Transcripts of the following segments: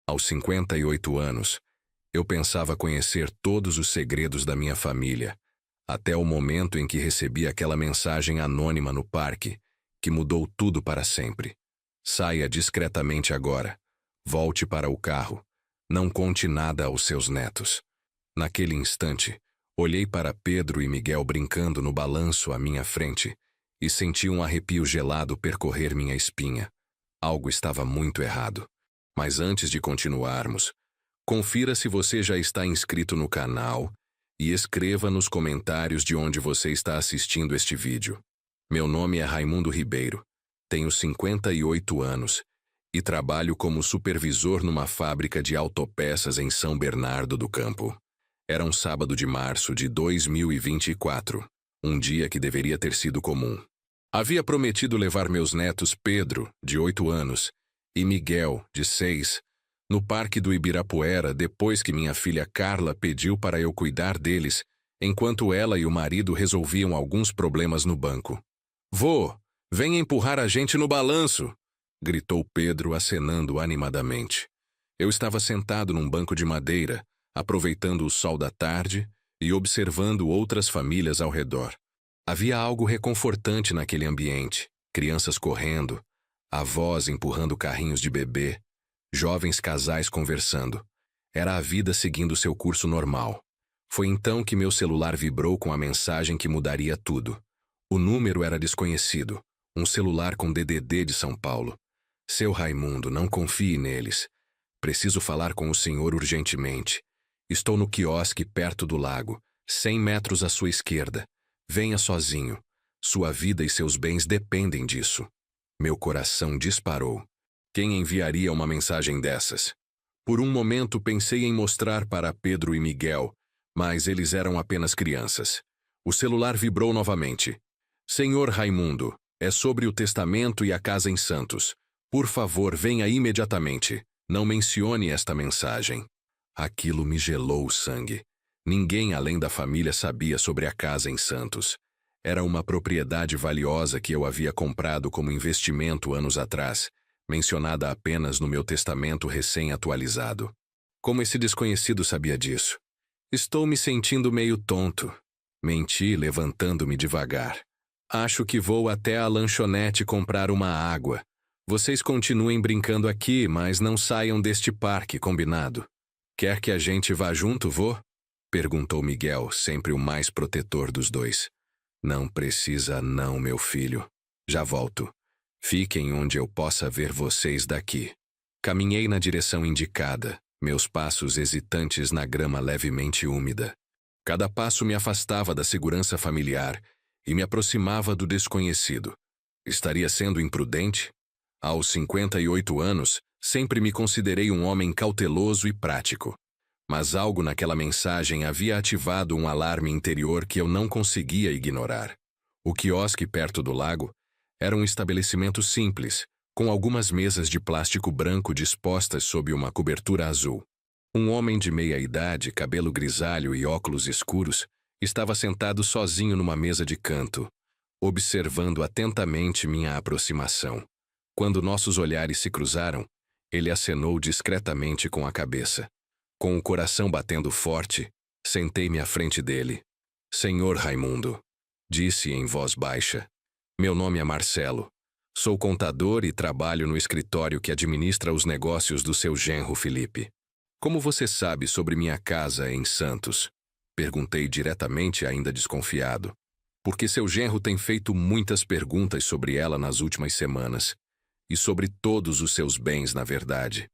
Aos 58 anos, eu pensava conhecer todos os segredos da minha família, até o momento em que recebi aquela mensagem anônima no parque, que mudou tudo para sempre. Saia discretamente agora. Volte para o carro. Não conte nada aos seus netos. Naquele instante, olhei para Pedro e Miguel brincando no balanço à minha frente e senti um arrepio gelado percorrer minha espinha. Algo estava muito errado. Mas antes de continuarmos, confira se você já está inscrito no canal e escreva nos comentários de onde você está assistindo este vídeo. Meu nome é Raimundo Ribeiro, tenho 58 anos e trabalho como supervisor numa fábrica de autopeças em São Bernardo do Campo. Era um sábado de março de 2024, um dia que deveria ter sido comum. Havia prometido levar meus netos Pedro, de 8 anos, e Miguel, de 6, no Parque do Ibirapuera depois que minha filha Carla pediu para eu cuidar deles, enquanto ela e o marido resolviam alguns problemas no banco. "Vô, venha empurrar a gente no balanço!" gritou Pedro acenando animadamente. Eu estava sentado num banco de madeira, aproveitando o sol da tarde e observando outras famílias ao redor. Havia algo reconfortante naquele ambiente, crianças correndo, avós empurrando carrinhos de bebê, jovens casais conversando. Era a vida seguindo seu curso normal. Foi então que meu celular vibrou com a mensagem que mudaria tudo. O número era desconhecido, um celular com DDD de São Paulo. "Seu Raimundo, não confie neles. Preciso falar com o senhor urgentemente. Estou no quiosque perto do lago, 100 metros à sua esquerda. Venha sozinho. Sua vida e seus bens dependem disso." Meu coração disparou. Quem enviaria uma mensagem dessas? Por um momento pensei em mostrar para Pedro e Miguel, mas eles eram apenas crianças. O celular vibrou novamente. "Senhor Raimundo, é sobre o testamento e a casa em Santos. Por favor, venha imediatamente. Não mencione esta mensagem." Aquilo me gelou o sangue. Ninguém além da família sabia sobre a casa em Santos. Era uma propriedade valiosa que eu havia comprado como investimento anos atrás, mencionada apenas no meu testamento recém-atualizado. Como esse desconhecido sabia disso? Estou me sentindo meio tonto. Menti, levantando-me devagar. "Acho que vou até a lanchonete comprar uma água. Vocês continuem brincando aqui, mas não saiam deste parque, combinado?" "Quer que a gente vá junto, vô?" perguntou Miguel, sempre o mais protetor dos dois. "Não precisa não, meu filho. Já volto. Fiquem onde eu possa ver vocês daqui." Caminhei na direção indicada, meus passos hesitantes na grama levemente úmida. Cada passo me afastava da segurança familiar e me aproximava do desconhecido. Estaria sendo imprudente? Aos 58 anos, sempre me considerei um homem cauteloso e prático. Mas algo naquela mensagem havia ativado um alarme interior que eu não conseguia ignorar. O quiosque perto do lago era um estabelecimento simples, com algumas mesas de plástico branco dispostas sob uma cobertura azul. Um homem de meia-idade, cabelo grisalho e óculos escuros, estava sentado sozinho numa mesa de canto, observando atentamente minha aproximação. Quando nossos olhares se cruzaram, ele acenou discretamente com a cabeça. Com o coração batendo forte, sentei-me à frente dele. "Senhor Raimundo", disse em voz baixa. "Meu nome é Marcelo. Sou contador e trabalho no escritório que administra os negócios do seu genro Felipe. Como você sabe sobre minha casa em Santos?" Perguntei diretamente, ainda desconfiado. Porque seu genro tem feito muitas perguntas sobre ela nas últimas semanas. E sobre todos os seus bens, na verdade.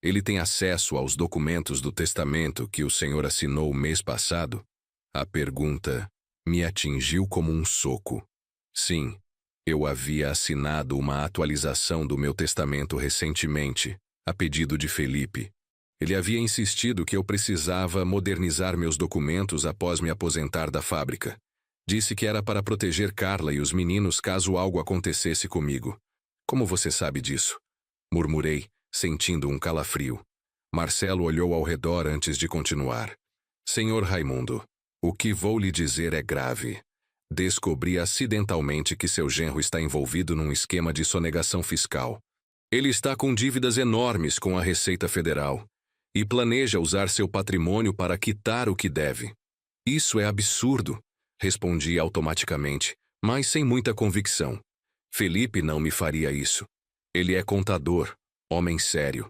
Ele tem acesso aos documentos do testamento que o senhor assinou o mês passado? A pergunta me atingiu como um soco. Sim, eu havia assinado uma atualização do meu testamento recentemente, a pedido de Felipe. Ele havia insistido que eu precisava modernizar meus documentos após me aposentar da fábrica. Disse que era para proteger Carla e os meninos caso algo acontecesse comigo. "Como você sabe disso?" murmurei, sentindo um calafrio. Marcelo olhou ao redor antes de continuar. "Senhor Raimundo, o que vou lhe dizer é grave. Descobri acidentalmente que seu genro está envolvido num esquema de sonegação fiscal. Ele está com dívidas enormes com a Receita Federal e planeja usar seu patrimônio para quitar o que deve. Isso é absurdo, respondi automaticamente, mas sem muita convicção. Felipe não me faria isso. Ele é contador, homem sério.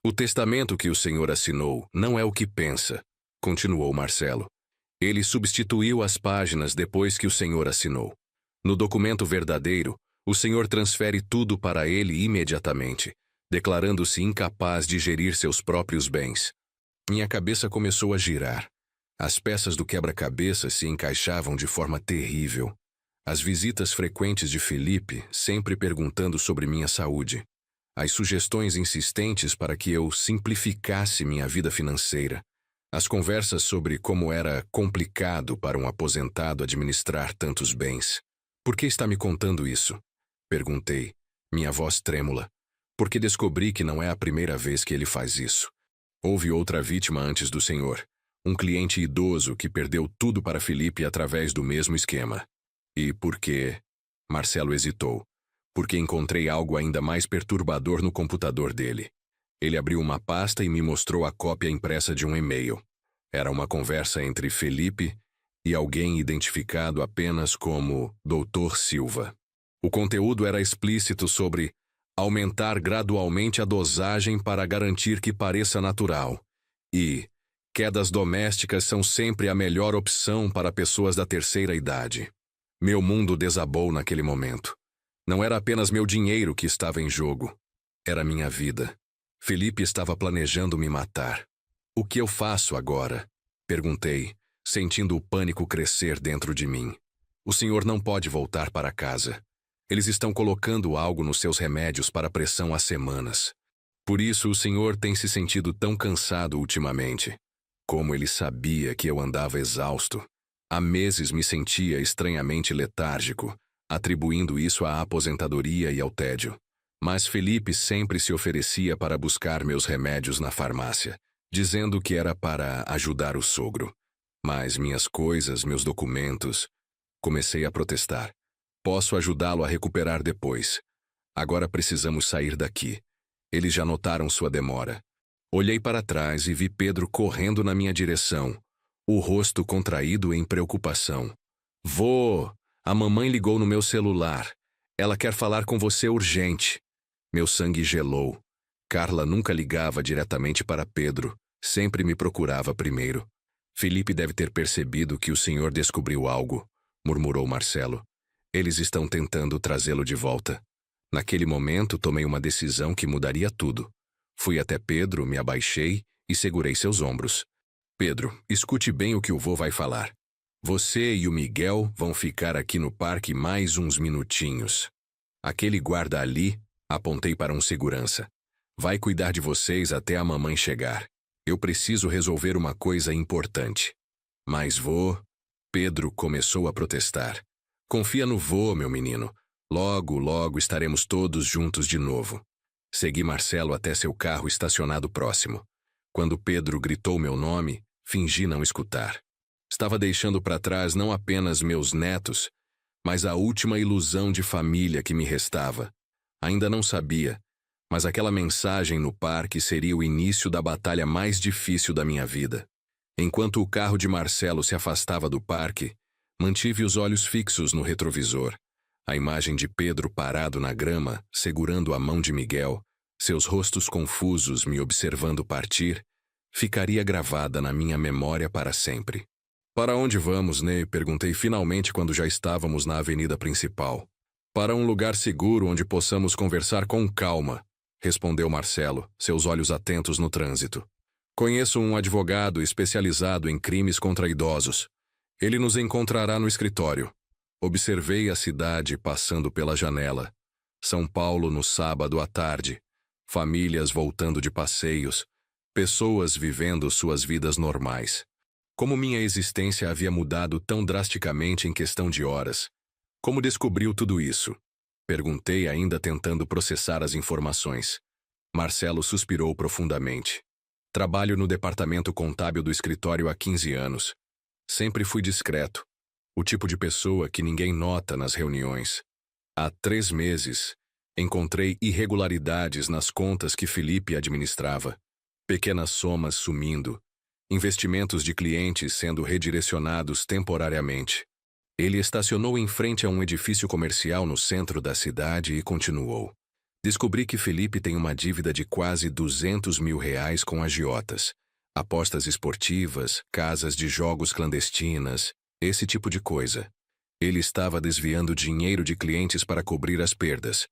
O testamento que o senhor assinou não é o que pensa, continuou Marcelo. Ele substituiu as páginas depois que o senhor assinou. No documento verdadeiro, o senhor transfere tudo para ele imediatamente, declarando-se incapaz de gerir seus próprios bens. Minha cabeça começou a girar. As peças do quebra-cabeça se encaixavam de forma terrível. As visitas frequentes de Felipe, sempre perguntando sobre minha saúde. As sugestões insistentes para que eu simplificasse minha vida financeira. As conversas sobre como era complicado para um aposentado administrar tantos bens. Por que está me contando isso? Perguntei, minha voz trêmula. Porque descobri que não é a primeira vez que ele faz isso. Houve outra vítima antes do senhor. Um cliente idoso que perdeu tudo para Felipe através do mesmo esquema. E por quê? Marcelo hesitou. Porque encontrei algo ainda mais perturbador no computador dele. Ele abriu uma pasta e me mostrou a cópia impressa de um e-mail. Era uma conversa entre Felipe e alguém identificado apenas como Dr. Silva. O conteúdo era explícito sobre aumentar gradualmente a dosagem para garantir que pareça natural. E quedas domésticas são sempre a melhor opção para pessoas da terceira idade. Meu mundo desabou naquele momento. Não era apenas meu dinheiro que estava em jogo. Era minha vida. Felipe estava planejando me matar. O que eu faço agora? Perguntei, sentindo o pânico crescer dentro de mim. O senhor não pode voltar para casa. Eles estão colocando algo nos seus remédios para pressão há semanas. Por isso o senhor tem se sentido tão cansado ultimamente. Como ele sabia que eu andava exausto. Há meses me sentia estranhamente letárgico, atribuindo isso à aposentadoria e ao tédio. Mas Felipe sempre se oferecia para buscar meus remédios na farmácia, dizendo que era para ajudar o sogro. Mas minhas coisas, meus documentos... Comecei a protestar. Posso ajudá-lo a recuperar depois. Agora precisamos sair daqui. Eles já notaram sua demora. Olhei para trás e vi Pedro correndo na minha direção, o rosto contraído em preocupação. Vô, a mamãe ligou no meu celular. Ela quer falar com você urgente. Meu sangue gelou. Carla nunca ligava diretamente para Pedro, sempre me procurava primeiro. Felipe deve ter percebido que o senhor descobriu algo, murmurou Marcelo. Eles estão tentando trazê-lo de volta. Naquele momento, tomei uma decisão que mudaria tudo. Fui até Pedro, me abaixei e segurei seus ombros. Pedro, escute bem o que o vô vai falar. Você e o Miguel vão ficar aqui no parque mais uns minutinhos. Aquele guarda ali, apontei para um segurança. Vai cuidar de vocês até a mamãe chegar. Eu preciso resolver uma coisa importante. Mas vô... Pedro começou a protestar. Confia no vô, meu menino. Logo, logo estaremos todos juntos de novo. Segui Marcelo até seu carro estacionado próximo. Quando Pedro gritou meu nome, fingi não escutar. Estava deixando para trás não apenas meus netos, mas a última ilusão de família que me restava. Ainda não sabia, mas aquela mensagem no parque seria o início da batalha mais difícil da minha vida. Enquanto o carro de Marcelo se afastava do parque, mantive os olhos fixos no retrovisor. A imagem de Pedro parado na grama, segurando a mão de Miguel, seus rostos confusos me observando partir, ficaria gravada na minha memória para sempre. Para onde vamos, Ney? Perguntei finalmente quando já estávamos na avenida principal. Para um lugar seguro onde possamos conversar com calma, respondeu Marcelo, seus olhos atentos no trânsito. Conheço um advogado especializado em crimes contra idosos. Ele nos encontrará no escritório. Observei a cidade passando pela janela. São Paulo no sábado à tarde. Famílias voltando de passeios. Pessoas vivendo suas vidas normais. Como minha existência havia mudado tão drasticamente em questão de horas. Como descobriu tudo isso? Perguntei, ainda tentando processar as informações. Marcelo suspirou profundamente. Trabalho no departamento contábil do escritório há 15 anos. Sempre fui discreto. O tipo de pessoa que ninguém nota nas reuniões. Há 3 meses, Encontrei irregularidades nas contas que Felipe administrava. Pequenas somas sumindo. Investimentos de clientes sendo redirecionados temporariamente. Ele estacionou em frente a um edifício comercial no centro da cidade e continuou. Descobri que Felipe tem uma dívida de quase R$200 mil com agiotas. Apostas esportivas, casas de jogos clandestinas, esse tipo de coisa. Ele estava desviando dinheiro de clientes para cobrir as perdas.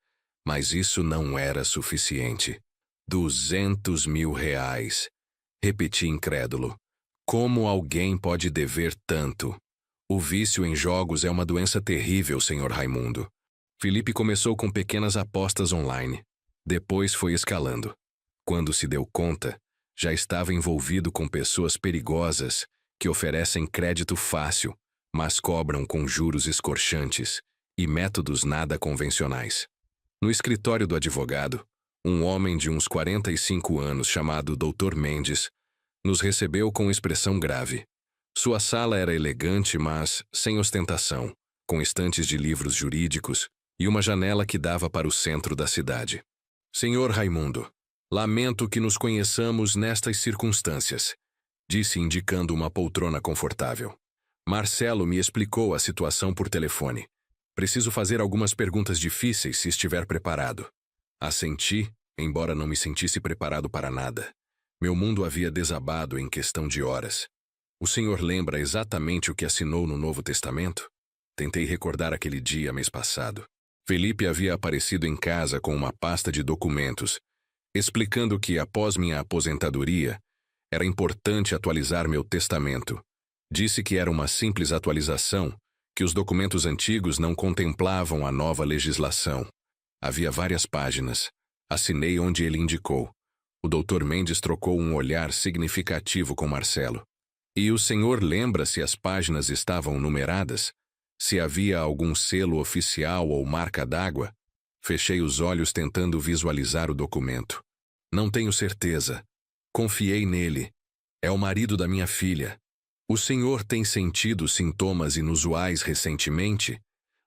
Mas isso não era suficiente. R$200 mil. Repeti incrédulo. Como alguém pode dever tanto? O vício em jogos é uma doença terrível, Sr. Raimundo. Felipe começou com pequenas apostas online. Depois foi escalando. Quando se deu conta, já estava envolvido com pessoas perigosas que oferecem crédito fácil, mas cobram com juros escorchantes e métodos nada convencionais. No escritório do advogado, um homem de uns 45 anos chamado Dr. Mendes nos recebeu com expressão grave. Sua sala era elegante, mas sem ostentação, com estantes de livros jurídicos e uma janela que dava para o centro da cidade. Senhor Raimundo, lamento que nos conheçamos nestas circunstâncias, disse indicando uma poltrona confortável. Marcelo me explicou a situação por telefone. Preciso fazer algumas perguntas difíceis se estiver preparado. Assenti, embora não me sentisse preparado para nada. Meu mundo havia desabado em questão de horas. O senhor lembra exatamente o que assinou no Novo Testamento? Tentei recordar aquele dia mês passado. Felipe havia aparecido em casa com uma pasta de documentos, explicando que, após minha aposentadoria, era importante atualizar meu testamento. Disse que era uma simples atualização, que os documentos antigos não contemplavam a nova legislação. Havia várias páginas. Assinei onde ele indicou. O Dr. Mendes trocou um olhar significativo com Marcelo. E o senhor lembra se as páginas estavam numeradas? Se havia algum selo oficial ou marca d'água? Fechei os olhos tentando visualizar o documento. Não tenho certeza. Confiei nele. É o marido da minha filha. O senhor tem sentido sintomas inusuais recentemente?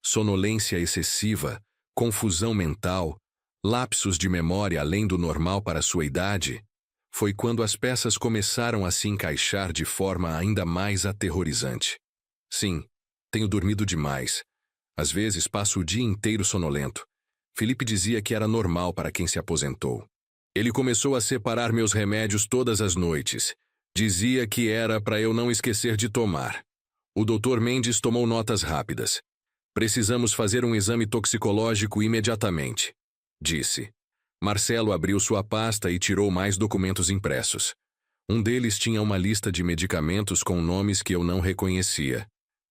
Sonolência excessiva, confusão mental, lapsos de memória além do normal para sua idade? Foi quando as peças começaram a se encaixar de forma ainda mais aterrorizante. Sim, tenho dormido demais. Às vezes passo o dia inteiro sonolento. Felipe dizia que era normal para quem se aposentou. Ele começou a separar meus remédios todas as noites. Dizia que era para eu não esquecer de tomar. O Dr. Mendes tomou notas rápidas. Precisamos fazer um exame toxicológico imediatamente, disse. Marcelo abriu sua pasta e tirou mais documentos impressos. Um deles tinha uma lista de medicamentos com nomes que eu não reconhecia.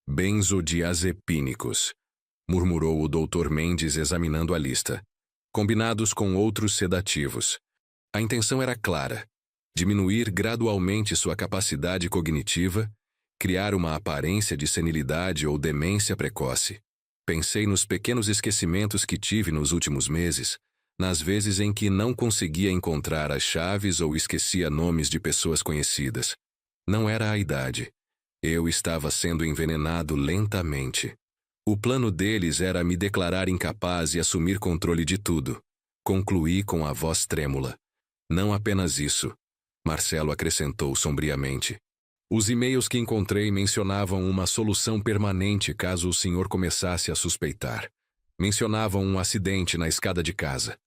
Benzodiazepínicos, murmurou o Dr. Mendes examinando a lista. Combinados com outros sedativos. A intenção era clara. Diminuir gradualmente sua capacidade cognitiva, criar uma aparência de senilidade ou demência precoce. Pensei nos pequenos esquecimentos que tive nos últimos meses, nas vezes em que não conseguia encontrar as chaves ou esquecia nomes de pessoas conhecidas. Não era a idade. Eu estava sendo envenenado lentamente. O plano deles era me declarar incapaz e assumir controle de tudo. Concluí com a voz trêmula. Não apenas isso. Marcelo acrescentou sombriamente. Os e-mails que encontrei mencionavam uma solução permanente caso o senhor começasse a suspeitar. Mencionavam um acidente na escada de casa.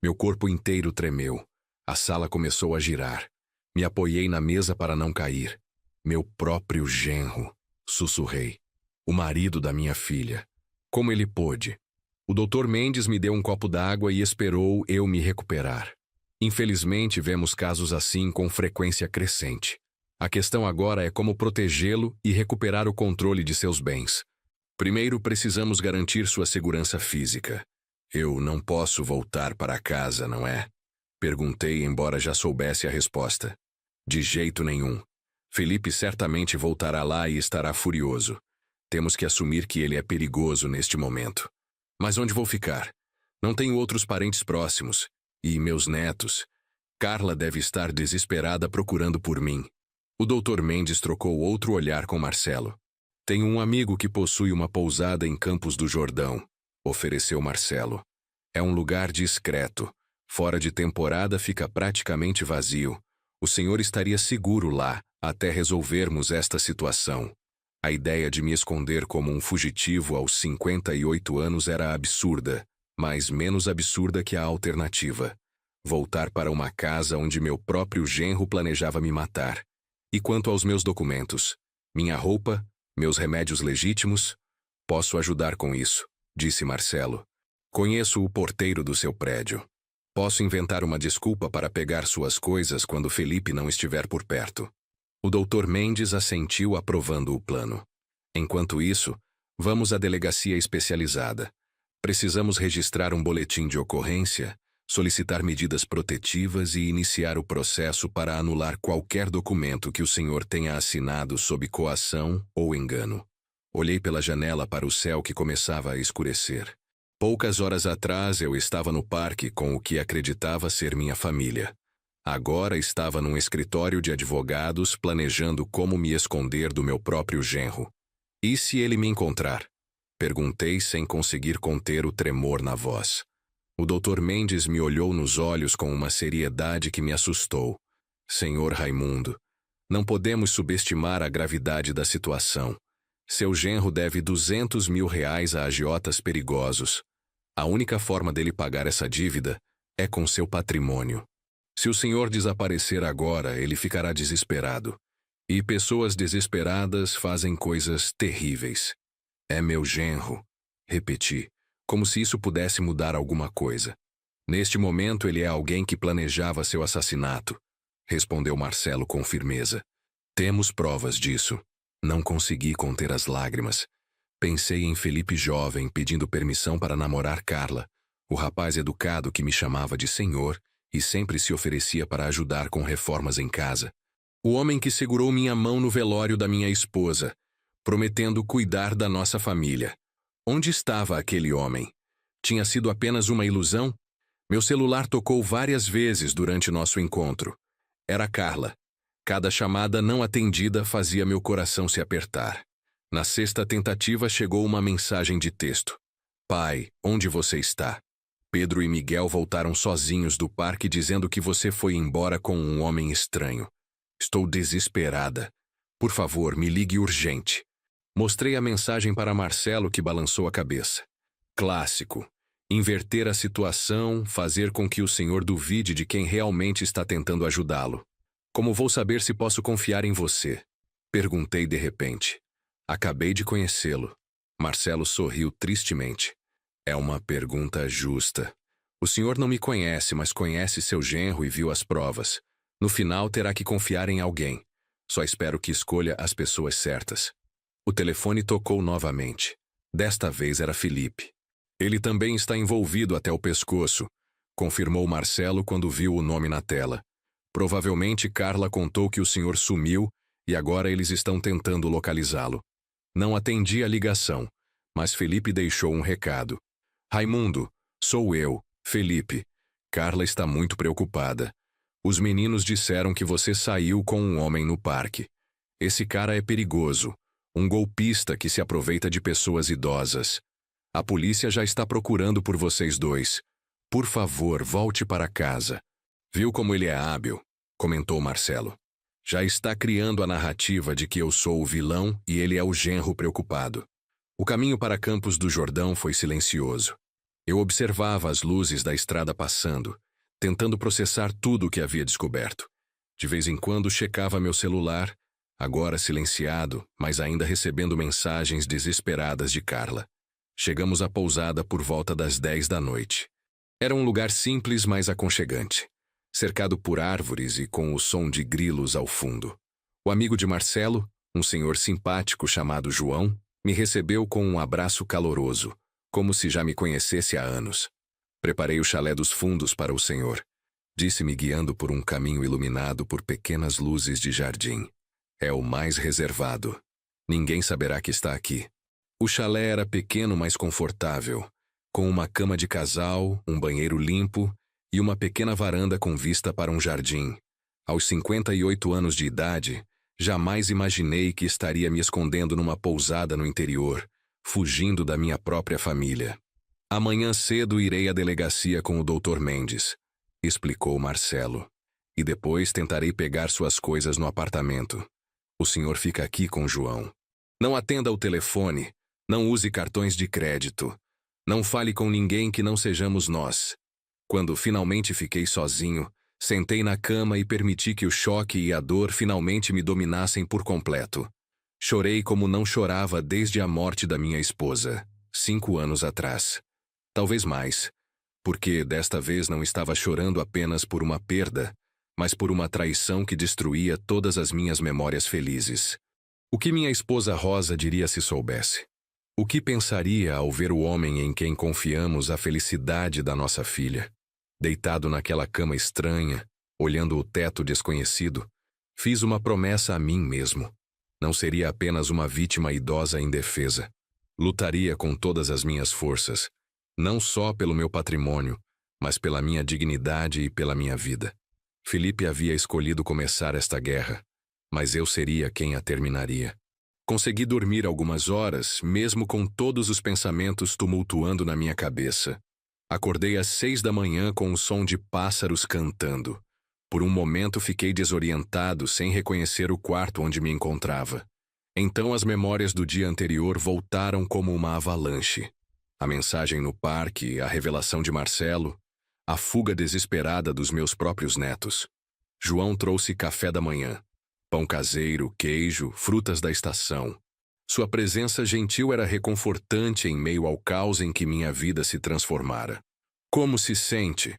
Meu corpo inteiro tremeu. A sala começou a girar. Me apoiei na mesa para não cair. Meu próprio genro, sussurrei. O marido da minha filha. Como ele pôde? O Dr. Mendes me deu um copo d'água e esperou eu me recuperar. Infelizmente, vemos casos assim com frequência crescente. A questão agora é como protegê-lo e recuperar o controle de seus bens. Primeiro, precisamos garantir sua segurança física. Eu não posso voltar para casa, não é? Perguntei, embora já soubesse a resposta. De jeito nenhum. Felipe certamente voltará lá e estará furioso. Temos que assumir que ele é perigoso neste momento. Mas onde vou ficar? Não tenho outros parentes próximos. E meus netos. Carla deve estar desesperada procurando por mim. O Dr. Mendes trocou outro olhar com Marcelo. Tenho um amigo que possui uma pousada em Campos do Jordão, ofereceu Marcelo. É um lugar discreto. Fora de temporada fica praticamente vazio. O senhor estaria seguro lá, até resolvermos esta situação. A ideia de me esconder como um fugitivo aos 58 anos era absurda, mas menos absurda que a alternativa. Voltar para uma casa onde meu próprio genro planejava me matar. E quanto aos meus documentos? Minha roupa? Meus remédios legítimos? Posso ajudar com isso, disse Marcelo. Conheço o porteiro do seu prédio. Posso inventar uma desculpa para pegar suas coisas quando Felipe não estiver por perto. O Dr. Mendes assentiu aprovando o plano. Enquanto isso, vamos à delegacia especializada. Precisamos registrar um boletim de ocorrência, solicitar medidas protetivas e iniciar o processo para anular qualquer documento que o senhor tenha assinado sob coação ou engano. Olhei pela janela para o céu que começava a escurecer. Poucas horas atrás eu estava no parque com o que acreditava ser minha família. Agora estava num escritório de advogados planejando como me esconder do meu próprio genro. E se ele me encontrar? Perguntei sem conseguir conter o tremor na voz. O Dr. Mendes me olhou nos olhos com uma seriedade que me assustou. Senhor Raimundo, não podemos subestimar a gravidade da situação. Seu genro deve R$ 200.000 a agiotas perigosos. A única forma dele pagar essa dívida é com seu patrimônio. Se o senhor desaparecer agora, ele ficará desesperado. E pessoas desesperadas fazem coisas terríveis. É meu genro, repeti, como se isso pudesse mudar alguma coisa. Neste momento ele é alguém que planejava seu assassinato, respondeu Marcelo com firmeza. Temos provas disso. Não consegui conter as lágrimas. Pensei em Felipe jovem pedindo permissão para namorar Carla, o rapaz educado que me chamava de senhor e sempre se oferecia para ajudar com reformas em casa. O homem que segurou minha mão no velório da minha esposa, prometendo cuidar da nossa família. Onde estava aquele homem? Tinha sido apenas uma ilusão? Meu celular tocou várias vezes durante nosso encontro. Era Carla. Cada chamada não atendida fazia meu coração se apertar. Na sexta tentativa chegou uma mensagem de texto. Pai, onde você está? Pedro e Miguel voltaram sozinhos do parque dizendo que você foi embora com um homem estranho. Estou desesperada. Por favor, me ligue urgente. Mostrei a mensagem para Marcelo, que balançou a cabeça. Clássico. Inverter a situação, fazer com que o senhor duvide de quem realmente está tentando ajudá-lo. Como vou saber se posso confiar em você? Perguntei de repente. Acabei de conhecê-lo. Marcelo sorriu tristemente. É uma pergunta justa. O senhor não me conhece, mas conhece seu genro e viu as provas. No final terá que confiar em alguém. Só espero que escolha as pessoas certas. O telefone tocou novamente. Desta vez era Felipe. Ele também está envolvido até o pescoço, confirmou Marcelo quando viu o nome na tela. Provavelmente Carla contou que o senhor sumiu e agora eles estão tentando localizá-lo. Não atendi a ligação, mas Felipe deixou um recado. Raimundo, sou eu, Felipe. Carla está muito preocupada. Os meninos disseram que você saiu com um homem no parque. Esse cara é perigoso, um golpista que se aproveita de pessoas idosas. A polícia já está procurando por vocês dois. Por favor, volte para casa. Viu como ele é hábil, comentou Marcelo. Já está criando a narrativa de que eu sou o vilão e ele é o genro preocupado. O caminho para Campos do Jordão foi silencioso. Eu observava as luzes da estrada passando, tentando processar tudo o que havia descoberto. De vez em quando checava meu celular, agora silenciado, mas ainda recebendo mensagens desesperadas de Carla. Chegamos à pousada por volta das 10 da noite. Era um lugar simples, mas aconchegante, cercado por árvores e com o som de grilos ao fundo. O amigo de Marcelo, um senhor simpático chamado João, me recebeu com um abraço caloroso, como se já me conhecesse há anos. Preparei o chalé dos fundos para o senhor, disse-me guiando por um caminho iluminado por pequenas luzes de jardim. É o mais reservado. Ninguém saberá que está aqui. O chalé era pequeno, mas confortável, com uma cama de casal, um banheiro limpo e uma pequena varanda com vista para um jardim. Aos 58 anos de idade, jamais imaginei que estaria me escondendo numa pousada no interior, fugindo da minha própria família. Amanhã cedo irei à delegacia com o Dr. Mendes, explicou Marcelo. E depois tentarei pegar suas coisas no apartamento. O senhor fica aqui com João. Não atenda o telefone, não use cartões de crédito. Não fale com ninguém que não sejamos nós. Quando finalmente fiquei sozinho, sentei na cama e permiti que o choque e a dor finalmente me dominassem por completo. Chorei como não chorava desde a morte da minha esposa, 5 anos atrás. Talvez mais, porque desta vez não estava chorando apenas por uma perda, mas por uma traição que destruía todas as minhas memórias felizes. O que minha esposa Rosa diria se soubesse? O que pensaria ao ver o homem em quem confiamos a felicidade da nossa filha? Deitado naquela cama estranha, olhando o teto desconhecido, fiz uma promessa a mim mesmo. Não seria apenas uma vítima idosa indefesa. Lutaria com todas as minhas forças, não só pelo meu patrimônio, mas pela minha dignidade e pela minha vida. Felipe havia escolhido começar esta guerra, mas eu seria quem a terminaria. Consegui dormir algumas horas, mesmo com todos os pensamentos tumultuando na minha cabeça. Acordei às 6 da manhã com o som de pássaros cantando. Por um momento fiquei desorientado, sem reconhecer o quarto onde me encontrava. Então as memórias do dia anterior voltaram como uma avalanche. A mensagem no parque, a revelação de Marcelo, a fuga desesperada dos meus próprios netos. João trouxe café da manhã, pão caseiro, queijo, frutas da estação. Sua presença gentil era reconfortante em meio ao caos em que minha vida se transformara. Como se sente?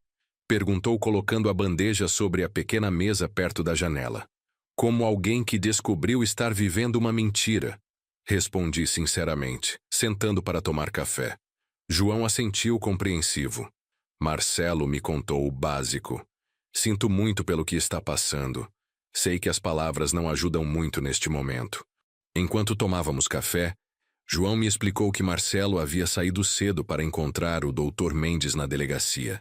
Perguntou colocando a bandeja sobre a pequena mesa perto da janela. Como alguém que descobriu estar vivendo uma mentira. Respondi sinceramente, sentando para tomar café. João assentiu compreensivo. Marcelo me contou o básico. Sinto muito pelo que está passando. Sei que as palavras não ajudam muito neste momento. Enquanto tomávamos café, João me explicou que Marcelo havia saído cedo para encontrar o Dr. Mendes na delegacia.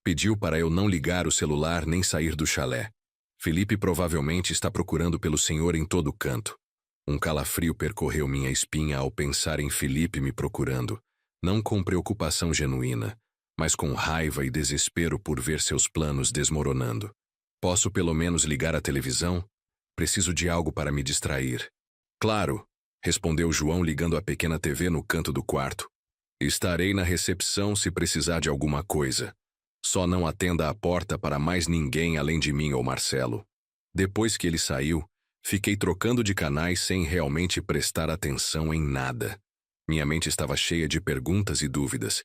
Pediu para eu não ligar o celular nem sair do chalé. Felipe provavelmente está procurando pelo senhor em todo canto. Um calafrio percorreu minha espinha ao pensar em Felipe me procurando, não com preocupação genuína, mas com raiva e desespero por ver seus planos desmoronando. Posso pelo menos ligar a televisão? Preciso de algo para me distrair. Claro, respondeu João ligando a pequena TV no canto do quarto. Estarei na recepção se precisar de alguma coisa. Só não atenda a porta para mais ninguém além de mim ou Marcelo. Depois que ele saiu, fiquei trocando de canais sem realmente prestar atenção em nada. Minha mente estava cheia de perguntas e dúvidas.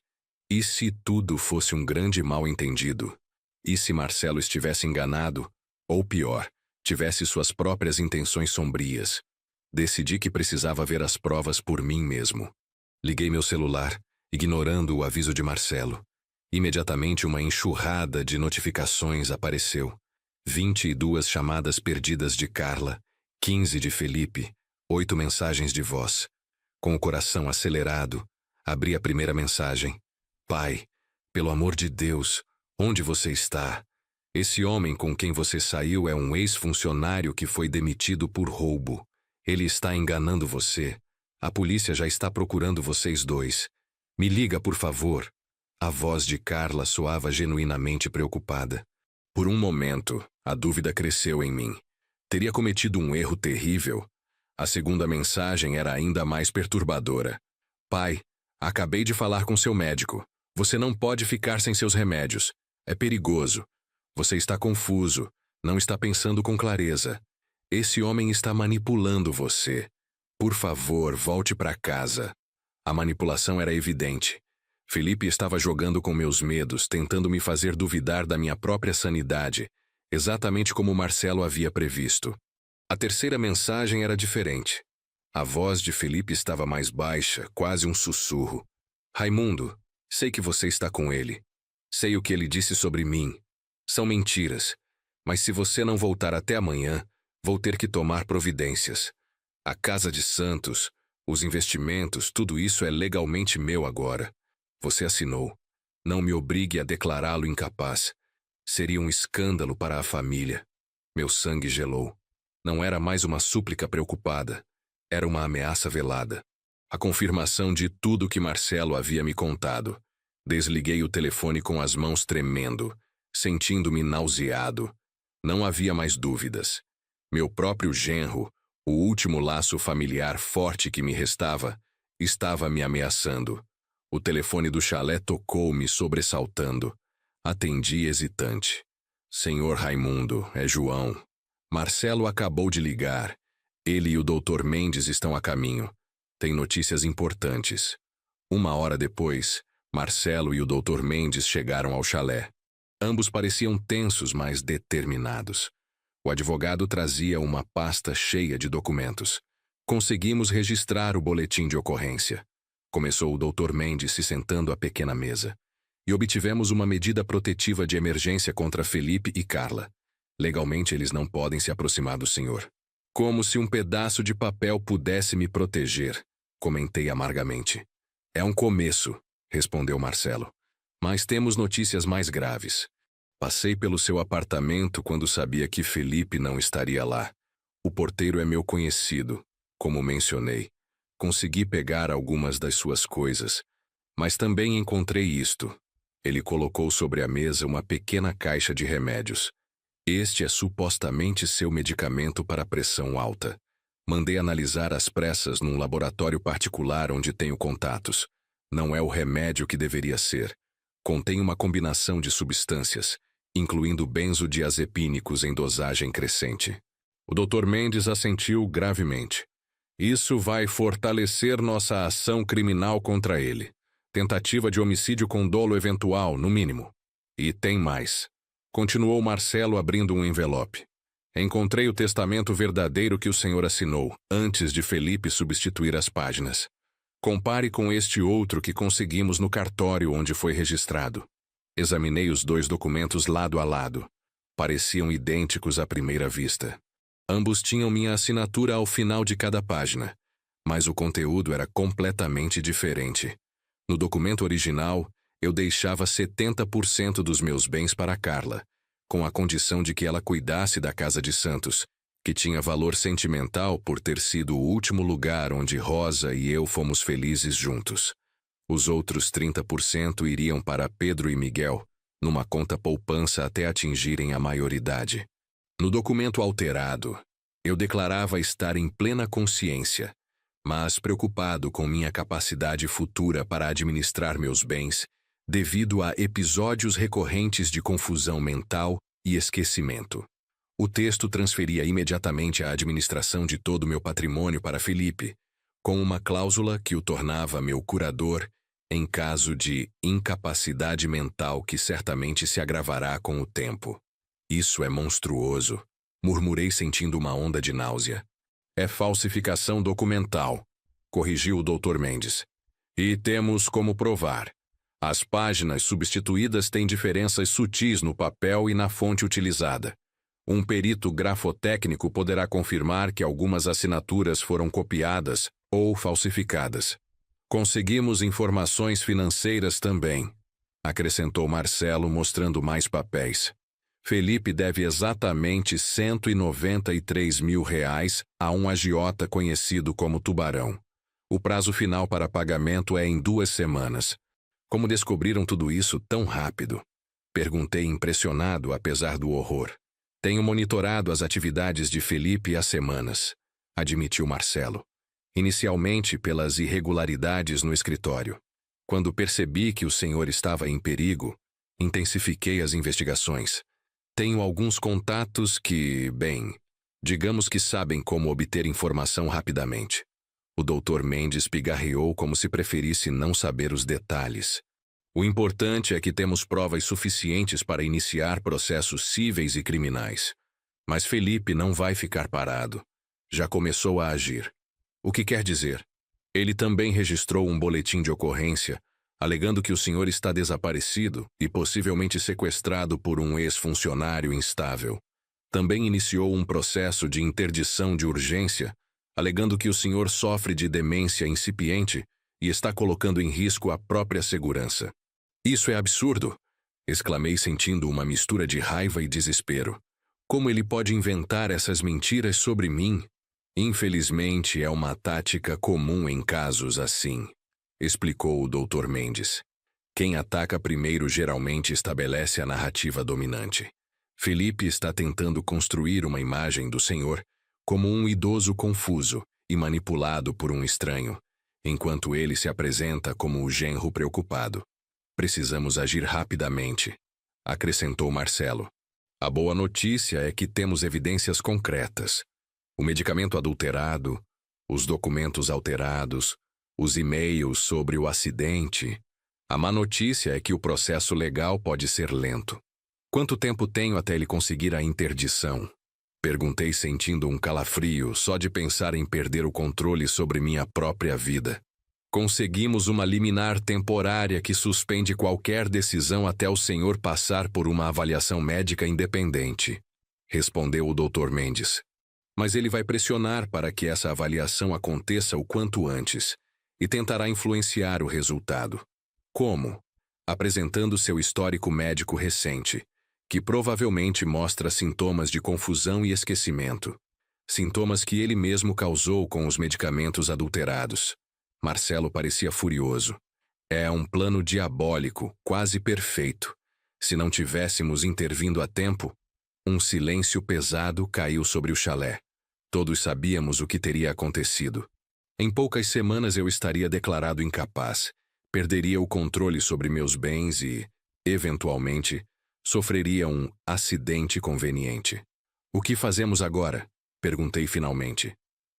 E se tudo fosse um grande mal-entendido? E se Marcelo estivesse enganado? Ou pior, tivesse suas próprias intenções sombrias? Decidi que precisava ver as provas por mim mesmo. Liguei meu celular, ignorando o aviso de Marcelo. Imediatamente uma enxurrada de notificações apareceu. 22 chamadas perdidas de Carla, 15 de Felipe, 8 mensagens de voz. Com o coração acelerado, abri a primeira mensagem. Pai, pelo amor de Deus, onde você está? Esse homem com quem você saiu é um ex-funcionário que foi demitido por roubo. Ele está enganando você. A polícia já está procurando vocês dois. Me liga, por favor. A voz de Carla soava genuinamente preocupada. Por um momento, a dúvida cresceu em mim. Teria cometido um erro terrível? A segunda mensagem era ainda mais perturbadora. Pai, acabei de falar com seu médico. Você não pode ficar sem seus remédios. É perigoso. Você está confuso. Não está pensando com clareza. Esse homem está manipulando você. Por favor, volte para casa. A manipulação era evidente. Felipe estava jogando com meus medos, tentando me fazer duvidar da minha própria sanidade, exatamente como Marcelo havia previsto. A terceira mensagem era diferente. A voz de Felipe estava mais baixa, quase um sussurro. Raimundo, sei que você está com ele. Sei o que ele disse sobre mim. São mentiras. Mas se você não voltar até amanhã, vou ter que tomar providências. A Casa de Santos, os investimentos, tudo isso é legalmente meu agora. Você assinou. Não me obrigue a declará-lo incapaz. Seria um escândalo para a família. Meu sangue gelou. Não era mais uma súplica preocupada. Era uma ameaça velada. A confirmação de tudo que Marcelo havia me contado. Desliguei o telefone com as mãos tremendo, sentindo-me nauseado. Não havia mais dúvidas. Meu próprio genro, o último laço familiar forte que me restava, estava me ameaçando. O telefone do chalé tocou, me sobressaltando. Atendi hesitante. Senhor Raimundo, é João. Marcelo acabou de ligar. Ele e o Dr. Mendes estão a caminho. Tem notícias importantes. 1 hora depois, Marcelo e o Dr. Mendes chegaram ao chalé. Ambos pareciam tensos, mas determinados. O advogado trazia uma pasta cheia de documentos. Conseguimos registrar o boletim de ocorrência. Começou o Dr. Mendes se sentando à pequena mesa. E obtivemos uma medida protetiva de emergência contra Felipe e Carla. Legalmente eles não podem se aproximar do senhor. Como se um pedaço de papel pudesse me proteger, comentei amargamente. É um começo, respondeu Marcelo. Mas temos notícias mais graves. Passei pelo seu apartamento quando sabia que Felipe não estaria lá. O porteiro é meu conhecido, como mencionei. Consegui pegar algumas das suas coisas, mas também encontrei isto. Ele colocou sobre a mesa uma pequena caixa de remédios. Este é supostamente seu medicamento para pressão alta. Mandei analisar às pressas num laboratório particular onde tenho contatos. Não é o remédio que deveria ser. Contém uma combinação de substâncias, incluindo benzodiazepínicos em dosagem crescente. O Dr. Mendes assentiu gravemente. Isso vai fortalecer nossa ação criminal contra ele. Tentativa de homicídio com dolo eventual, no mínimo. E tem mais. Continuou Marcelo abrindo um envelope. Encontrei o testamento verdadeiro que o senhor assinou, antes de Felipe substituir as páginas. Compare com este outro que conseguimos no cartório onde foi registrado. Examinei os 2 documentos lado a lado. Pareciam idênticos à primeira vista. Ambos tinham minha assinatura ao final de cada página, mas o conteúdo era completamente diferente. No documento original, eu deixava 70% dos meus bens para Carla, com a condição de que ela cuidasse da Casa de Santos, que tinha valor sentimental por ter sido o último lugar onde Rosa e eu fomos felizes juntos. Os outros 30% iriam para Pedro e Miguel, numa conta poupança até atingirem a maioridade. No documento alterado, eu declarava estar em plena consciência, mas preocupado com minha capacidade futura para administrar meus bens, devido a episódios recorrentes de confusão mental e esquecimento. O texto transferia imediatamente a administração de todo o meu patrimônio para Felipe, com uma cláusula que o tornava meu curador em caso de incapacidade mental que certamente se agravará com o tempo. Isso é monstruoso, murmurei sentindo uma onda de náusea. É falsificação documental, corrigiu o Dr. Mendes. E temos como provar. As páginas substituídas têm diferenças sutis no papel e na fonte utilizada. Um perito grafotécnico poderá confirmar que algumas assinaturas foram copiadas ou falsificadas. Conseguimos informações financeiras também, acrescentou Marcelo, mostrando mais papéis. Felipe deve exatamente R$193 mil a um agiota conhecido como Tubarão. O prazo final para pagamento é em 2 semanas. Como descobriram tudo isso tão rápido? Perguntei impressionado, apesar do horror. Tenho monitorado as atividades de Felipe há semanas, admitiu Marcelo. Inicialmente pelas irregularidades no escritório. Quando percebi que o senhor estava em perigo, intensifiquei as investigações. Tenho alguns contatos que, bem, digamos que sabem como obter informação rapidamente. O Dr. Mendes pigarreou como se preferisse não saber os detalhes. O importante é que temos provas suficientes para iniciar processos cíveis e criminais. Mas Felipe não vai ficar parado. Já começou a agir. O que quer dizer? Ele também registrou um boletim de ocorrência, alegando que o senhor está desaparecido e possivelmente sequestrado por um ex-funcionário instável. Também iniciou um processo de interdição de urgência, alegando que o senhor sofre de demência incipiente e está colocando em risco a própria segurança. Isso é absurdo! Exclamei sentindo uma mistura de raiva e desespero. Como ele pode inventar essas mentiras sobre mim? Infelizmente, é uma tática comum em casos assim, explicou o Dr. Mendes. Quem ataca primeiro geralmente estabelece a narrativa dominante. Felipe está tentando construir uma imagem do Senhor como um idoso confuso e manipulado por um estranho, enquanto ele se apresenta como o genro preocupado. Precisamos agir rapidamente, acrescentou Marcelo. A boa notícia é que temos evidências concretas. O medicamento adulterado, os documentos alterados, os e-mails sobre o acidente. A má notícia é que o processo legal pode ser lento. Quanto tempo tenho até ele conseguir a interdição? Perguntei sentindo um calafrio só de pensar em perder o controle sobre minha própria vida. Conseguimos uma liminar temporária que suspende qualquer decisão até o senhor passar por uma avaliação médica independente, respondeu o Dr. Mendes. Mas ele vai pressionar para que essa avaliação aconteça o quanto antes e tentará influenciar o resultado. Como? Apresentando seu histórico médico recente, que provavelmente mostra sintomas de confusão e esquecimento. Sintomas que ele mesmo causou com os medicamentos adulterados. Marcelo parecia furioso. É um plano diabólico, quase perfeito. Se não tivéssemos intervindo a tempo, um silêncio pesado caiu sobre o chalé. Todos sabíamos o que teria acontecido. Em poucas semanas eu estaria declarado incapaz, perderia o controle sobre meus bens e, eventualmente, sofreria um acidente conveniente. O que fazemos agora? Perguntei finalmente.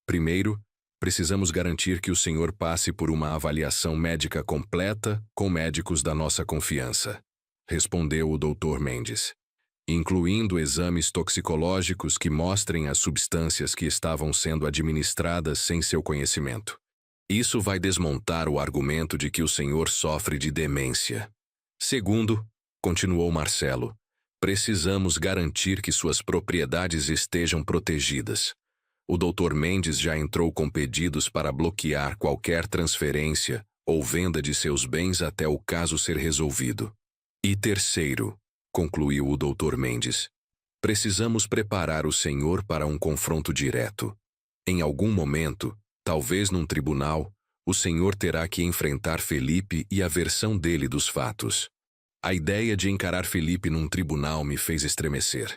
Primeiro, precisamos garantir que o senhor passe por uma avaliação médica completa com médicos da nossa confiança, respondeu o Dr. Mendes, incluindo exames toxicológicos que mostrem as substâncias que estavam sendo administradas sem seu conhecimento. Isso vai desmontar o argumento de que o senhor sofre de demência. Segundo, continuou Marcelo, precisamos garantir que suas propriedades estejam protegidas. O Dr. Mendes já entrou com pedidos para bloquear qualquer transferência ou venda de seus bens até o caso ser resolvido. E terceiro, concluiu o Dr. Mendes, precisamos preparar o senhor para um confronto direto. Em algum momento, talvez num tribunal, o senhor terá que enfrentar Felipe e a versão dele dos fatos. A ideia de encarar Felipe num tribunal me fez estremecer.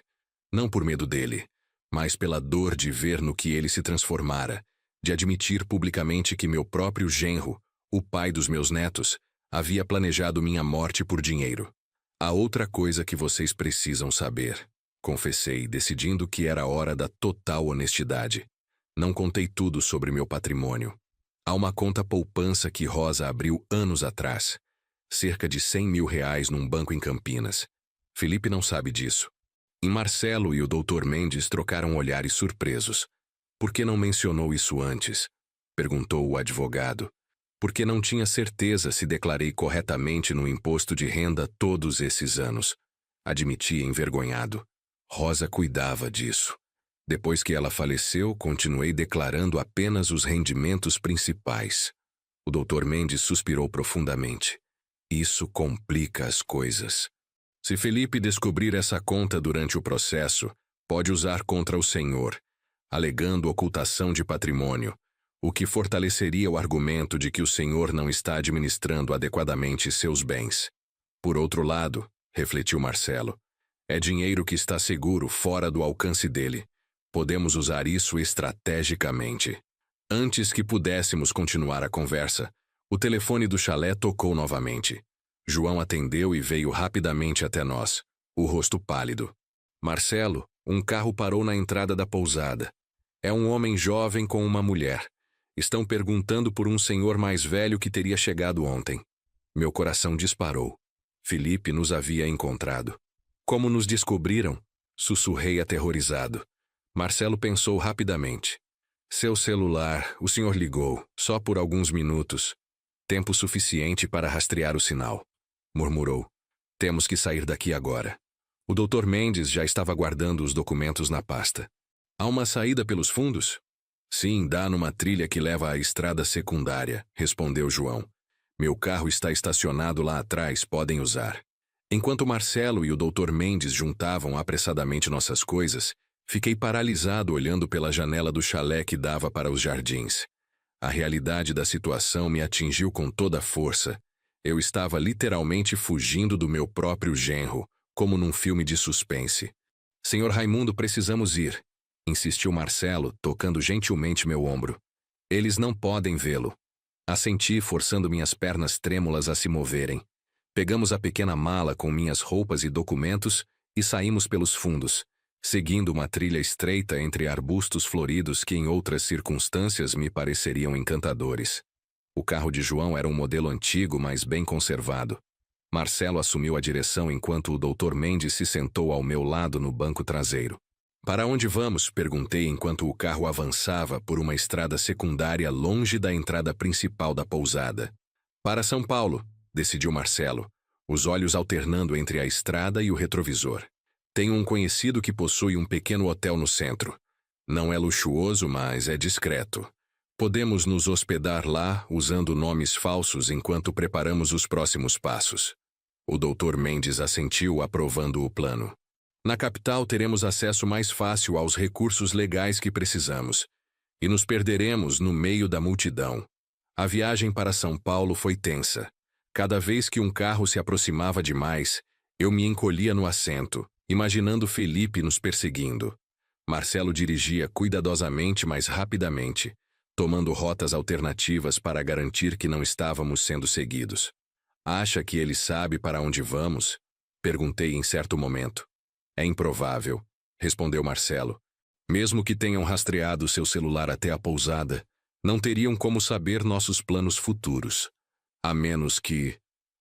Não por medo dele, mas pela dor de ver no que ele se transformara, de admitir publicamente que meu próprio genro, o pai dos meus netos, havia planejado minha morte por dinheiro. Há outra coisa que vocês precisam saber, confessei, decidindo que era hora da total honestidade. Não contei tudo sobre meu patrimônio. Há uma conta poupança que Rosa abriu anos atrás. Cerca de R$100 mil num banco em Campinas. Felipe não sabe disso. E Marcelo e o Dr. Mendes trocaram olhares surpresos. Por que não mencionou isso antes? Perguntou o advogado. Porque não tinha certeza se declarei corretamente no imposto de renda todos esses anos. Admiti envergonhado. Rosa cuidava disso. Depois que ela faleceu, continuei declarando apenas os rendimentos principais. O Dr. Mendes suspirou profundamente. Isso complica as coisas. Se Felipe descobrir essa conta durante o processo, pode usar contra o senhor, alegando ocultação de patrimônio, o que fortaleceria o argumento de que o senhor não está administrando adequadamente seus bens. Por outro lado, refletiu Marcelo, é dinheiro que está seguro fora do alcance dele. Podemos usar isso estrategicamente. Antes que pudéssemos continuar a conversa, o telefone do chalé tocou novamente. João atendeu e veio rapidamente até nós, o rosto pálido. Marcelo, um carro parou na entrada da pousada. É um homem jovem com uma mulher. Estão perguntando por um senhor mais velho que teria chegado ontem. Meu coração disparou. Felipe nos havia encontrado. Como nos descobriram? Sussurrei aterrorizado. Marcelo pensou rapidamente. Seu celular, o senhor ligou, só por alguns minutos. Tempo suficiente para rastrear o sinal. Murmurou. Temos que sair daqui agora. O Dr. Mendes já estava guardando os documentos na pasta. Há uma saída pelos fundos? Sim, dá numa trilha que leva à estrada secundária, respondeu João. Meu carro está estacionado lá atrás, podem usar. Enquanto Marcelo e o Dr. Mendes juntavam apressadamente nossas coisas, fiquei paralisado olhando pela janela do chalé que dava para os jardins. A realidade da situação me atingiu com toda a força. Eu estava literalmente fugindo do meu próprio genro, como num filme de suspense. Senhor Raimundo, precisamos ir, insistiu Marcelo, tocando gentilmente meu ombro. Eles não podem vê-lo. Assenti, forçando minhas pernas trêmulas a se moverem. Pegamos a pequena mala com minhas roupas e documentos e saímos pelos fundos, seguindo uma trilha estreita entre arbustos floridos que em outras circunstâncias me pareceriam encantadores. O carro de João era um modelo antigo, mas bem conservado. Marcelo assumiu a direção enquanto o Dr. Mendes se sentou ao meu lado no banco traseiro. Para onde vamos? Perguntei enquanto o carro avançava por uma estrada secundária longe da entrada principal da pousada. Para São Paulo, decidiu Marcelo, os olhos alternando entre a estrada e o retrovisor. Tenho um conhecido que possui um pequeno hotel no centro. Não é luxuoso, mas é discreto. Podemos nos hospedar lá usando nomes falsos enquanto preparamos os próximos passos. O Dr. Mendes assentiu, aprovando o plano. Na capital teremos acesso mais fácil aos recursos legais que precisamos, e nos perderemos no meio da multidão. A viagem para São Paulo foi tensa. Cada vez que um carro se aproximava demais, eu me encolhia no assento, imaginando Felipe nos perseguindo. Marcelo dirigia cuidadosamente, mas rapidamente, tomando rotas alternativas para garantir que não estávamos sendo seguidos. Acha que ele sabe para onde vamos? Perguntei em certo momento. É improvável, respondeu Marcelo. Mesmo que tenham rastreado seu celular até a pousada, não teriam como saber nossos planos futuros. A menos que...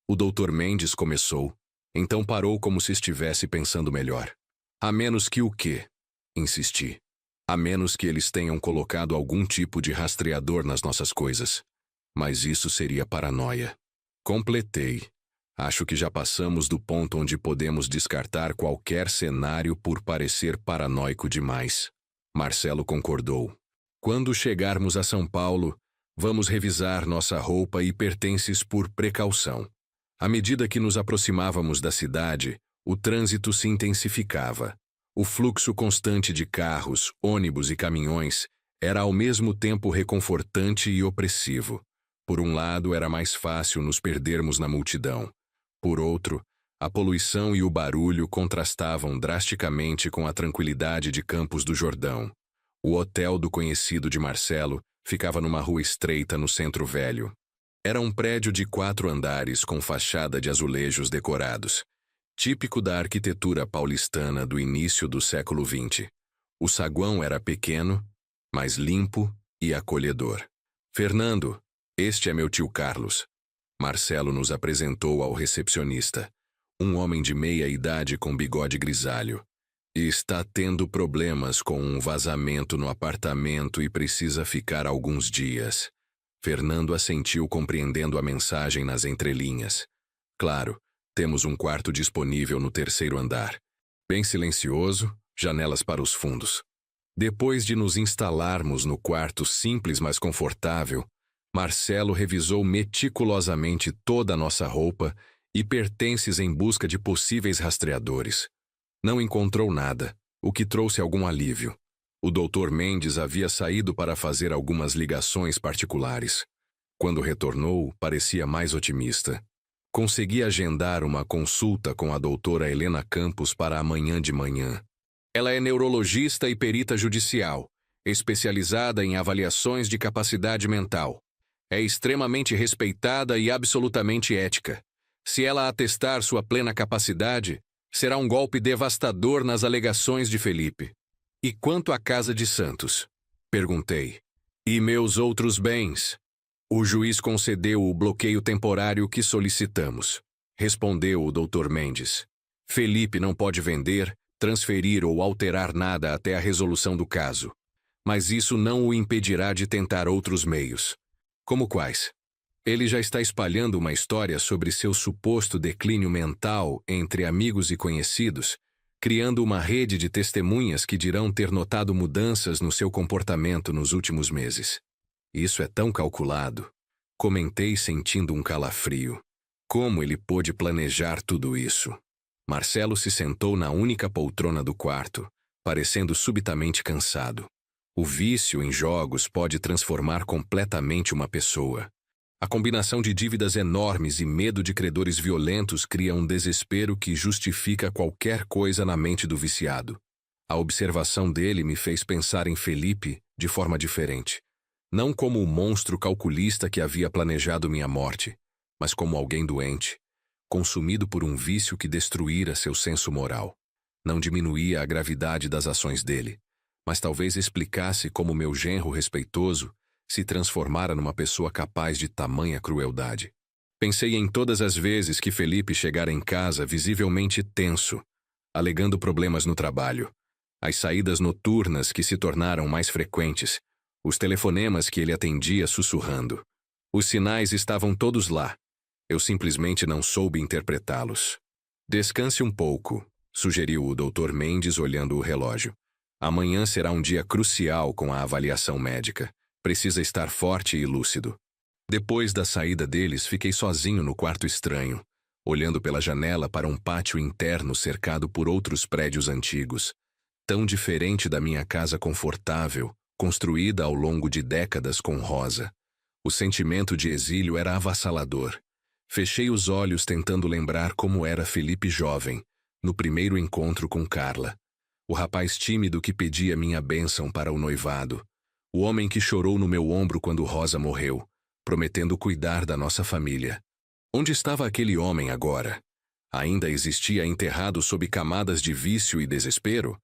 O Dr. Mendes começou, então parou como se estivesse pensando melhor. A menos que o quê? Insisti. A menos que eles tenham colocado algum tipo de rastreador nas nossas coisas. Mas isso seria paranoia. Completei. Acho que já passamos do ponto onde podemos descartar qualquer cenário por parecer paranoico demais. Marcelo concordou. Quando chegarmos a São Paulo, vamos revisar nossa roupa e pertences por precaução. À medida que nos aproximávamos da cidade, o trânsito se intensificava. O fluxo constante de carros, ônibus e caminhões era ao mesmo tempo reconfortante e opressivo. Por um lado, era mais fácil nos perdermos na multidão. Por outro, a poluição e o barulho contrastavam drasticamente com a tranquilidade de Campos do Jordão. O hotel do conhecido de Marcelo ficava numa rua estreita no centro velho. Era um prédio de 4 andares com fachada de azulejos decorados, típico da arquitetura paulistana do início do século XX. O saguão era pequeno, mas limpo e acolhedor. Fernando, este é meu tio Carlos. Marcelo nos apresentou ao recepcionista, um homem de meia idade com bigode grisalho. E está tendo problemas com um vazamento no apartamento e precisa ficar alguns dias. Fernando assentiu, compreendendo a mensagem nas entrelinhas. Claro, temos um quarto disponível no 3º andar. Bem silencioso, janelas para os fundos. Depois de nos instalarmos no quarto simples mas confortável, Marcelo revisou meticulosamente toda a nossa roupa e pertences em busca de possíveis rastreadores. Não encontrou nada, o que trouxe algum alívio. O Dr. Mendes havia saído para fazer algumas ligações particulares. Quando retornou, parecia mais otimista. Consegui agendar uma consulta com a doutora Helena Campos para amanhã de manhã. Ela é neurologista e perita judicial, especializada em avaliações de capacidade mental. É extremamente respeitada e absolutamente ética. Se ela atestar sua plena capacidade, será um golpe devastador nas alegações de Felipe. E quanto à Casa de Santos? Perguntei. E meus outros bens? O juiz concedeu o bloqueio temporário que solicitamos, respondeu o Dr. Mendes. Felipe não pode vender, transferir ou alterar nada até a resolução do caso. Mas isso não o impedirá de tentar outros meios. Como quais? Ele já está espalhando uma história sobre seu suposto declínio mental entre amigos e conhecidos, criando uma rede de testemunhas que dirão ter notado mudanças no seu comportamento nos últimos meses. Isso é tão calculado. Comentei sentindo um calafrio. Como ele pôde planejar tudo isso? Marcelo se sentou na única poltrona do quarto, parecendo subitamente cansado. O vício em jogos pode transformar completamente uma pessoa. A combinação de dívidas enormes e medo de credores violentos cria um desespero que justifica qualquer coisa na mente do viciado. A observação dele me fez pensar em Felipe de forma diferente. Não como o monstro calculista que havia planejado minha morte, mas como alguém doente, consumido por um vício que destruíra seu senso moral. Não diminuía a gravidade das ações dele, mas talvez explicasse como meu genro respeitoso se transformara numa pessoa capaz de tamanha crueldade. Pensei em todas as vezes que Felipe chegara em casa visivelmente tenso, alegando problemas no trabalho, as saídas noturnas que se tornaram mais frequentes, os telefonemas que ele atendia sussurrando. Os sinais estavam todos lá. Eu simplesmente não soube interpretá-los. Descanse um pouco, sugeriu o Dr. Mendes olhando o relógio. Amanhã será um dia crucial com a avaliação médica. Precisa estar forte e lúcido. Depois da saída deles, fiquei sozinho no quarto estranho, olhando pela janela para um pátio interno cercado por outros prédios antigos, tão diferente da minha casa confortável, construída ao longo de décadas com rosa. O sentimento de exílio era avassalador. Fechei os olhos tentando lembrar como era Felipe jovem, no primeiro encontro com Carla. O rapaz tímido que pedia minha bênção para o noivado. O homem que chorou no meu ombro quando Rosa morreu, prometendo cuidar da nossa família. Onde estava aquele homem agora? Ainda existia enterrado sob camadas de vício e desespero?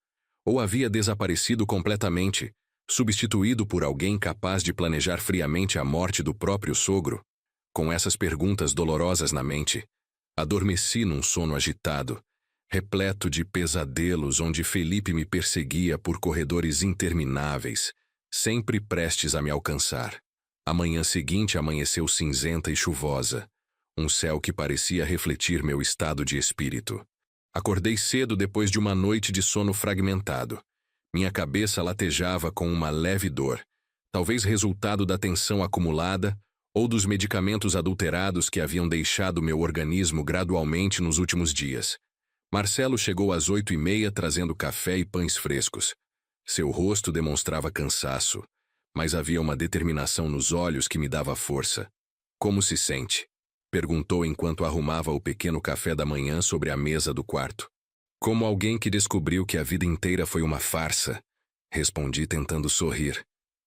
Ou havia desaparecido completamente, substituído por alguém capaz de planejar friamente a morte do próprio sogro? Com essas perguntas dolorosas na mente, adormeci num sono agitado, repleto de pesadelos onde Felipe me perseguia por corredores intermináveis, sempre prestes a me alcançar. A manhã seguinte amanheceu cinzenta e chuvosa, um céu que parecia refletir meu estado de espírito. Acordei cedo depois de uma noite de sono fragmentado. Minha cabeça latejava com uma leve dor, talvez resultado da tensão acumulada ou dos medicamentos adulterados que haviam deixado meu organismo gradualmente nos últimos dias. Marcelo chegou às 8h30 trazendo café e pães frescos. Seu rosto demonstrava cansaço, mas havia uma determinação nos olhos que me dava força. Como se sente? Perguntou enquanto arrumava o pequeno café da manhã sobre a mesa do quarto. Como alguém que descobriu que a vida inteira foi uma farsa, respondi tentando sorrir,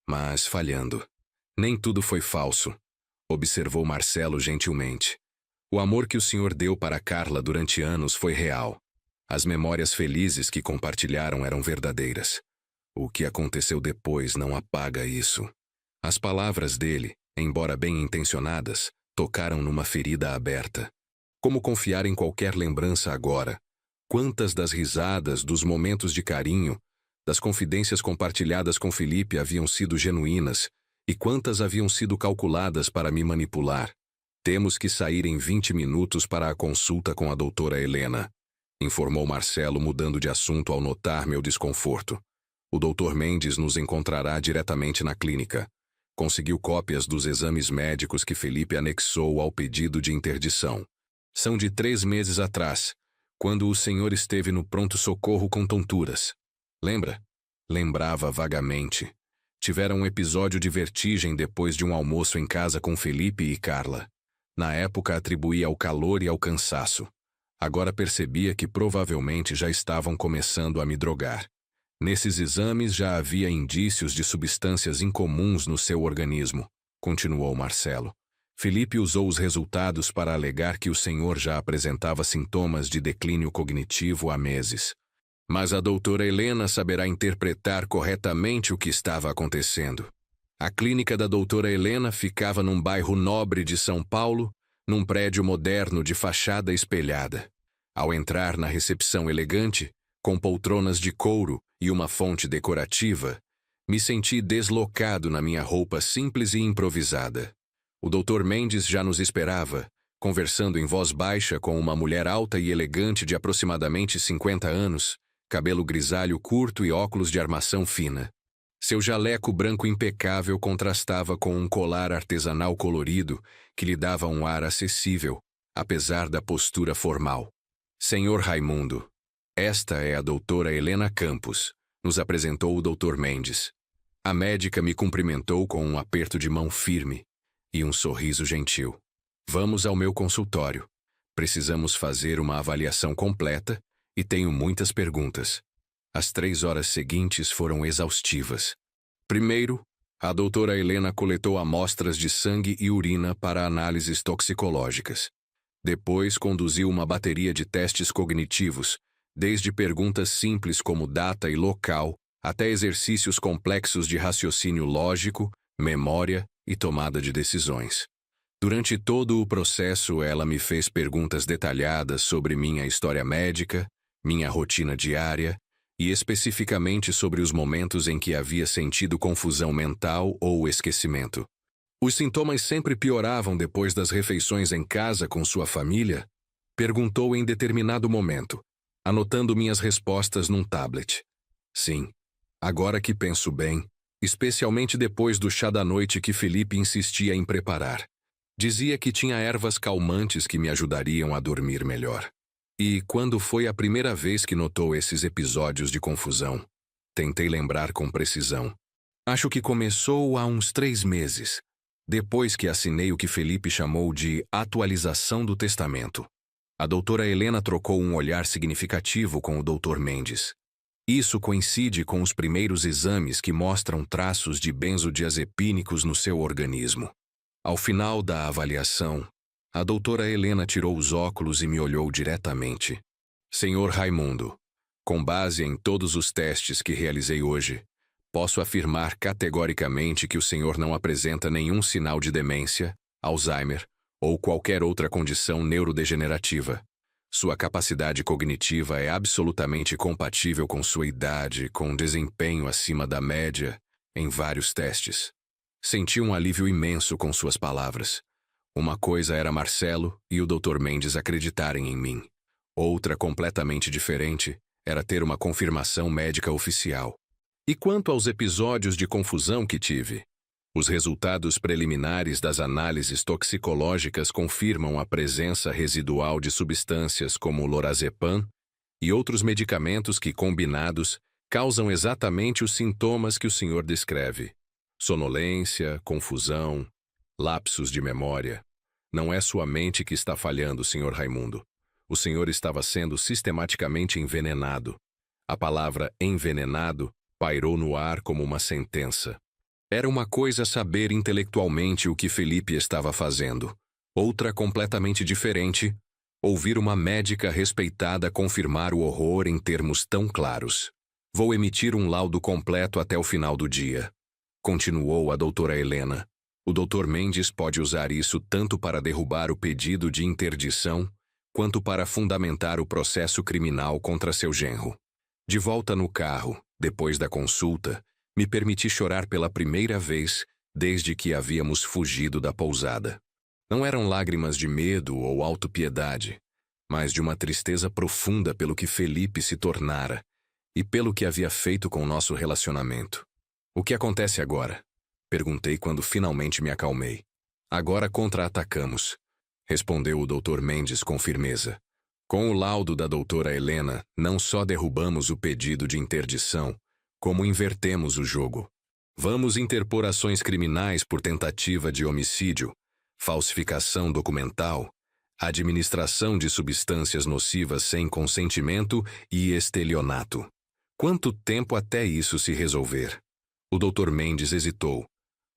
mas falhando. Nem tudo foi falso, observou Marcelo gentilmente. O amor que o senhor deu para Carla durante anos foi real. As memórias felizes que compartilharam eram verdadeiras. O que aconteceu depois não apaga isso. As palavras dele, embora bem intencionadas, tocaram numa ferida aberta. Como confiar em qualquer lembrança agora? Quantas das risadas, dos momentos de carinho, das confidências compartilhadas com Felipe haviam sido genuínas e quantas haviam sido calculadas para me manipular? Temos que sair em 20 minutos para a consulta com a doutora Helena, informou Marcelo mudando de assunto ao notar meu desconforto. O Dr. Mendes nos encontrará diretamente na clínica. Conseguiu cópias dos exames médicos que Felipe anexou ao pedido de interdição. São de 3 meses atrás, quando o senhor esteve no pronto-socorro com tonturas. Lembra? Lembrava vagamente. Tivera um episódio de vertigem depois de um almoço em casa com Felipe e Carla. Na época atribuía ao calor e ao cansaço. Agora percebia que provavelmente já estavam começando a me drogar. Nesses exames já havia indícios de substâncias incomuns no seu organismo, continuou Marcelo. Felipe usou os resultados para alegar que o senhor já apresentava sintomas de declínio cognitivo há meses. Mas a doutora Helena saberá interpretar corretamente o que estava acontecendo. A clínica da doutora Helena ficava num bairro nobre de São Paulo, num prédio moderno de fachada espelhada. Ao entrar na recepção elegante, com poltronas de couro e uma fonte decorativa, me senti deslocado na minha roupa simples e improvisada. O Dr. Mendes já nos esperava, conversando em voz baixa com uma mulher alta e elegante de aproximadamente 50 anos, cabelo grisalho curto e óculos de armação fina. Seu jaleco branco impecável contrastava com um colar artesanal colorido que lhe dava um ar acessível, apesar da postura formal. Senhor Raimundo, esta é a doutora Helena Campos, nos apresentou o Dr. Mendes. A médica me cumprimentou com um aperto de mão firme. e um sorriso gentil. Vamos ao meu consultório. Precisamos fazer uma avaliação completa e tenho muitas perguntas. As 3 horas seguintes foram exaustivas. Primeiro, a doutora Helena coletou amostras de sangue e urina para análises toxicológicas. Depois, conduziu uma bateria de testes cognitivos, desde perguntas simples como data e local, até exercícios complexos de raciocínio lógico, memória e tomada de decisões. Durante todo o processo, ela me fez perguntas detalhadas sobre minha história médica, minha rotina diária e especificamente sobre os momentos em que havia sentido confusão mental ou esquecimento. Os sintomas sempre pioravam depois das refeições em casa com sua família? Perguntou em determinado momento, anotando minhas respostas num tablet. Sim, agora que penso bem, especialmente depois do chá da noite que Felipe insistia em preparar. Dizia que tinha ervas calmantes que me ajudariam a dormir melhor. E quando foi a primeira vez que notou esses episódios de confusão? Tentei lembrar com precisão. Acho que começou há uns 3 meses, depois que assinei o que Felipe chamou de atualização do testamento. A doutora Helena trocou um olhar significativo com o Dr. Mendes. Isso coincide com os primeiros exames que mostram traços de benzodiazepínicos no seu organismo. Ao final da avaliação, a doutora Helena tirou os óculos e me olhou diretamente. Senhor Raimundo, com base em todos os testes que realizei hoje, posso afirmar categoricamente que o senhor não apresenta nenhum sinal de demência, Alzheimer ou qualquer outra condição neurodegenerativa. Sua capacidade cognitiva é absolutamente compatível com sua idade, com desempenho acima da média em vários testes. Senti um alívio imenso com suas palavras. Uma coisa era Marcelo e o Dr. Mendes acreditarem em mim. Outra, completamente diferente, era ter uma confirmação médica oficial. E quanto aos episódios de confusão que tive? Os resultados preliminares das análises toxicológicas confirmam a presença residual de substâncias como lorazepam e outros medicamentos que, combinados, causam exatamente os sintomas que o senhor descreve. Sonolência, confusão, lapsos de memória. Não é sua mente que está falhando, Sr. Raimundo. O senhor estava sendo sistematicamente envenenado. A palavra envenenado pairou no ar como uma sentença. Era uma coisa saber intelectualmente o que Felipe estava fazendo. Outra completamente diferente, ouvir uma médica respeitada confirmar o horror em termos tão claros. Vou emitir um laudo completo até o final do dia. Continuou a doutora Helena. O Dr. Mendes pode usar isso tanto para derrubar o pedido de interdição, quanto para fundamentar o processo criminal contra seu genro. De volta no carro, depois da consulta, me permiti chorar pela primeira vez desde que havíamos fugido da pousada. Não eram lágrimas de medo ou autopiedade, mas de uma tristeza profunda pelo que Felipe se tornara e pelo que havia feito com nosso relacionamento. O que acontece agora? Perguntei quando finalmente me acalmei. Agora contra-atacamos, respondeu o Dr. Mendes com firmeza. Com o laudo da doutora Helena, não só derrubamos o pedido de interdição, como invertemos o jogo. Vamos interpor ações criminais por tentativa de homicídio, falsificação documental, administração de substâncias nocivas sem consentimento e estelionato. Quanto tempo até isso se resolver? O Dr. Mendes hesitou.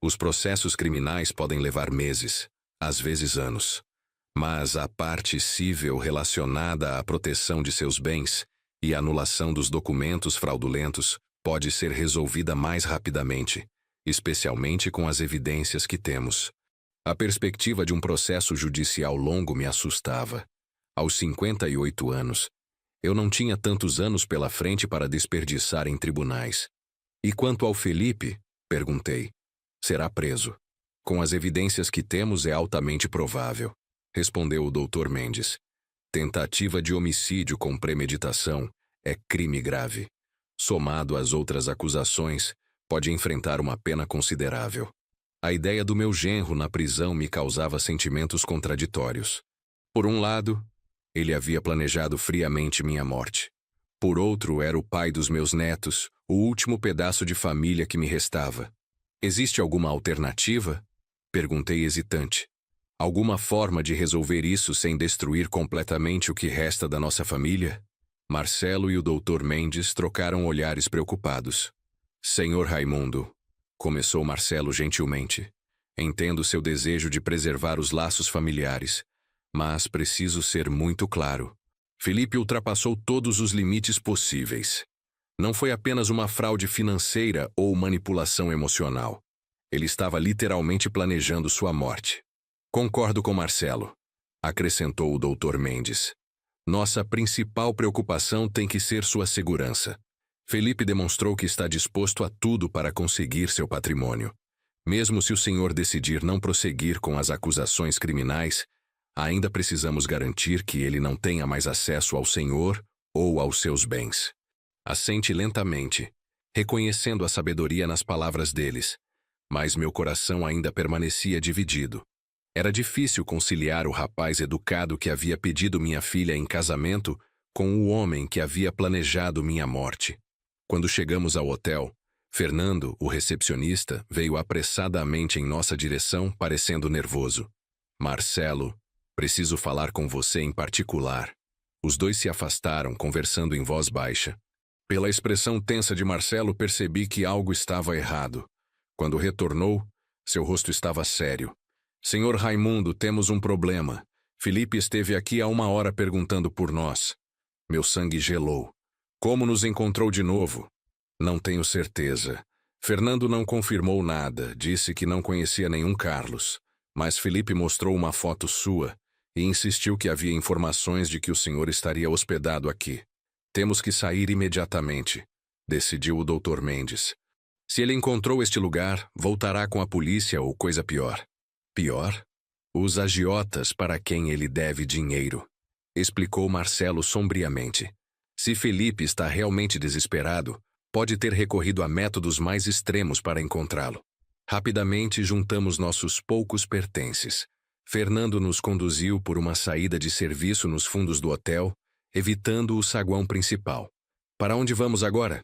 Os processos criminais podem levar meses, às vezes anos. Mas a parte cível relacionada à proteção de seus bens e anulação dos documentos fraudulentos pode ser resolvida mais rapidamente, especialmente com as evidências que temos. A perspectiva de um processo judicial longo me assustava. Aos 58 anos, eu não tinha tantos anos pela frente para desperdiçar em tribunais. E quanto ao Felipe, perguntei, será preso. Com as evidências que temos é altamente provável, respondeu o Dr. Mendes. Tentativa de homicídio com premeditação é crime grave. Somado às outras acusações, pode enfrentar uma pena considerável. A ideia do meu genro na prisão me causava sentimentos contraditórios. Por um lado, ele havia planejado friamente minha morte. Por outro, era o pai dos meus netos, o último pedaço de família que me restava. Existe alguma alternativa? Perguntei hesitante. Alguma forma de resolver isso sem destruir completamente o que resta da nossa família? Marcelo e o Dr. Mendes trocaram olhares preocupados. Senhor Raimundo, começou Marcelo gentilmente. Entendo seu desejo de preservar os laços familiares, mas preciso ser muito claro. Felipe ultrapassou todos os limites possíveis. Não foi apenas uma fraude financeira ou manipulação emocional. Ele estava literalmente planejando sua morte. Concordo com Marcelo, acrescentou o Dr. Mendes. Nossa principal preocupação tem que ser sua segurança. Felipe demonstrou que está disposto a tudo para conseguir seu patrimônio. Mesmo se o senhor decidir não prosseguir com as acusações criminais, ainda precisamos garantir que ele não tenha mais acesso ao senhor ou aos seus bens. Assente lentamente, reconhecendo a sabedoria nas palavras deles, mas meu coração ainda permanecia dividido. Era difícil conciliar o rapaz educado que havia pedido minha filha em casamento com o homem que havia planejado minha morte. Quando chegamos ao hotel, Fernando, o recepcionista, veio apressadamente em nossa direção, parecendo nervoso. Marcelo, preciso falar com você em particular. Os dois se afastaram, conversando em voz baixa. Pela expressão tensa de Marcelo, percebi que algo estava errado. Quando retornou, seu rosto estava sério. Senhor Raimundo, temos um problema. Felipe esteve aqui há 1 hora perguntando por nós. Meu sangue gelou. Como nos encontrou de novo? Não tenho certeza. Fernando não confirmou nada, disse que não conhecia nenhum Carlos. Mas Felipe mostrou uma foto sua e insistiu que havia informações de que o senhor estaria hospedado aqui. Temos que sair imediatamente, decidiu o Dr. Mendes. Se ele encontrou este lugar, voltará com a polícia ou coisa pior. Pior? Os agiotas para quem ele deve dinheiro, explicou Marcelo sombriamente. Se Felipe está realmente desesperado, pode ter recorrido a métodos mais extremos para encontrá-lo. Rapidamente juntamos nossos poucos pertences. Fernando nos conduziu por uma saída de serviço nos fundos do hotel, evitando o saguão principal. Para onde vamos agora?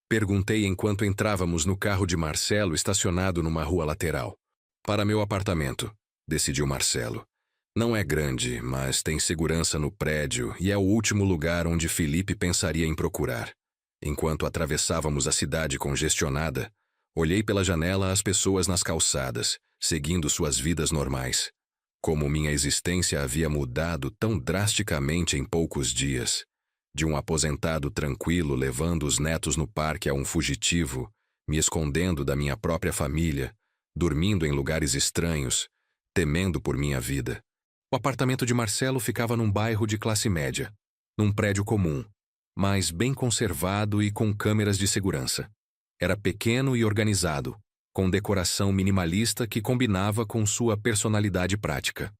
Perguntei enquanto entrávamos no carro de Marcelo estacionado numa rua lateral. Para meu apartamento, decidiu Marcelo. Não é grande, mas tem segurança no prédio e é o último lugar onde Felipe pensaria em procurar. Enquanto atravessávamos a cidade congestionada, olhei pela janela as pessoas nas calçadas, seguindo suas vidas normais. Como minha existência havia mudado tão drasticamente em poucos dias. De um aposentado tranquilo levando os netos no parque a um fugitivo, me escondendo da minha própria família, dormindo em lugares estranhos, temendo por minha vida. O apartamento de Marcelo ficava num bairro de classe média, num prédio comum, mas bem conservado e com câmeras de segurança. Era pequeno e organizado, com decoração minimalista que combinava com sua personalidade prática.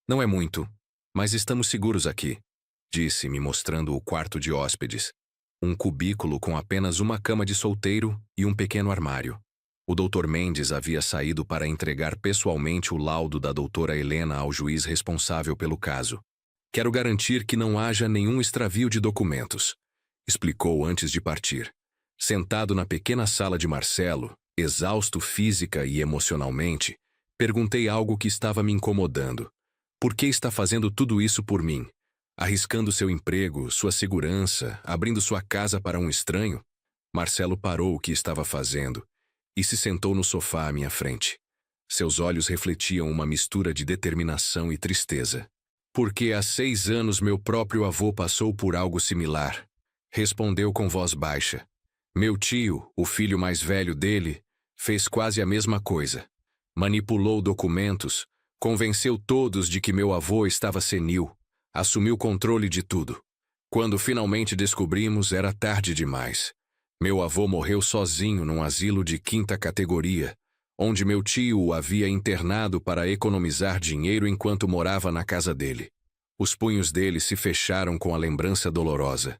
Não é muito, mas estamos seguros aqui, disse, me mostrando o quarto de hóspedes. Um cubículo com apenas uma cama de solteiro e um pequeno armário. O Dr. Mendes havia saído para entregar pessoalmente o laudo da doutora Helena ao juiz responsável pelo caso. Quero garantir que não haja nenhum extravio de documentos, explicou antes de partir. Sentado na pequena sala de Marcelo, exausto física e emocionalmente, perguntei algo que estava me incomodando. Por que está fazendo tudo isso por mim? Arriscando seu emprego, sua segurança, abrindo sua casa para um estranho? Marcelo parou o que estava fazendo e se sentou no sofá à minha frente. Seus olhos refletiam uma mistura de determinação e tristeza. Porque há 6 anos meu próprio avô passou por algo similar, respondeu com voz baixa. Meu tio, o filho mais velho dele, fez quase a mesma coisa. Manipulou documentos, convenceu todos de que meu avô estava senil, assumiu controle de tudo. Quando finalmente descobrimos, era tarde demais. Meu avô morreu sozinho num asilo de 5ª categoria, onde meu tio o havia internado para economizar dinheiro enquanto morava na casa dele. Os punhos dele se fecharam com a lembrança dolorosa.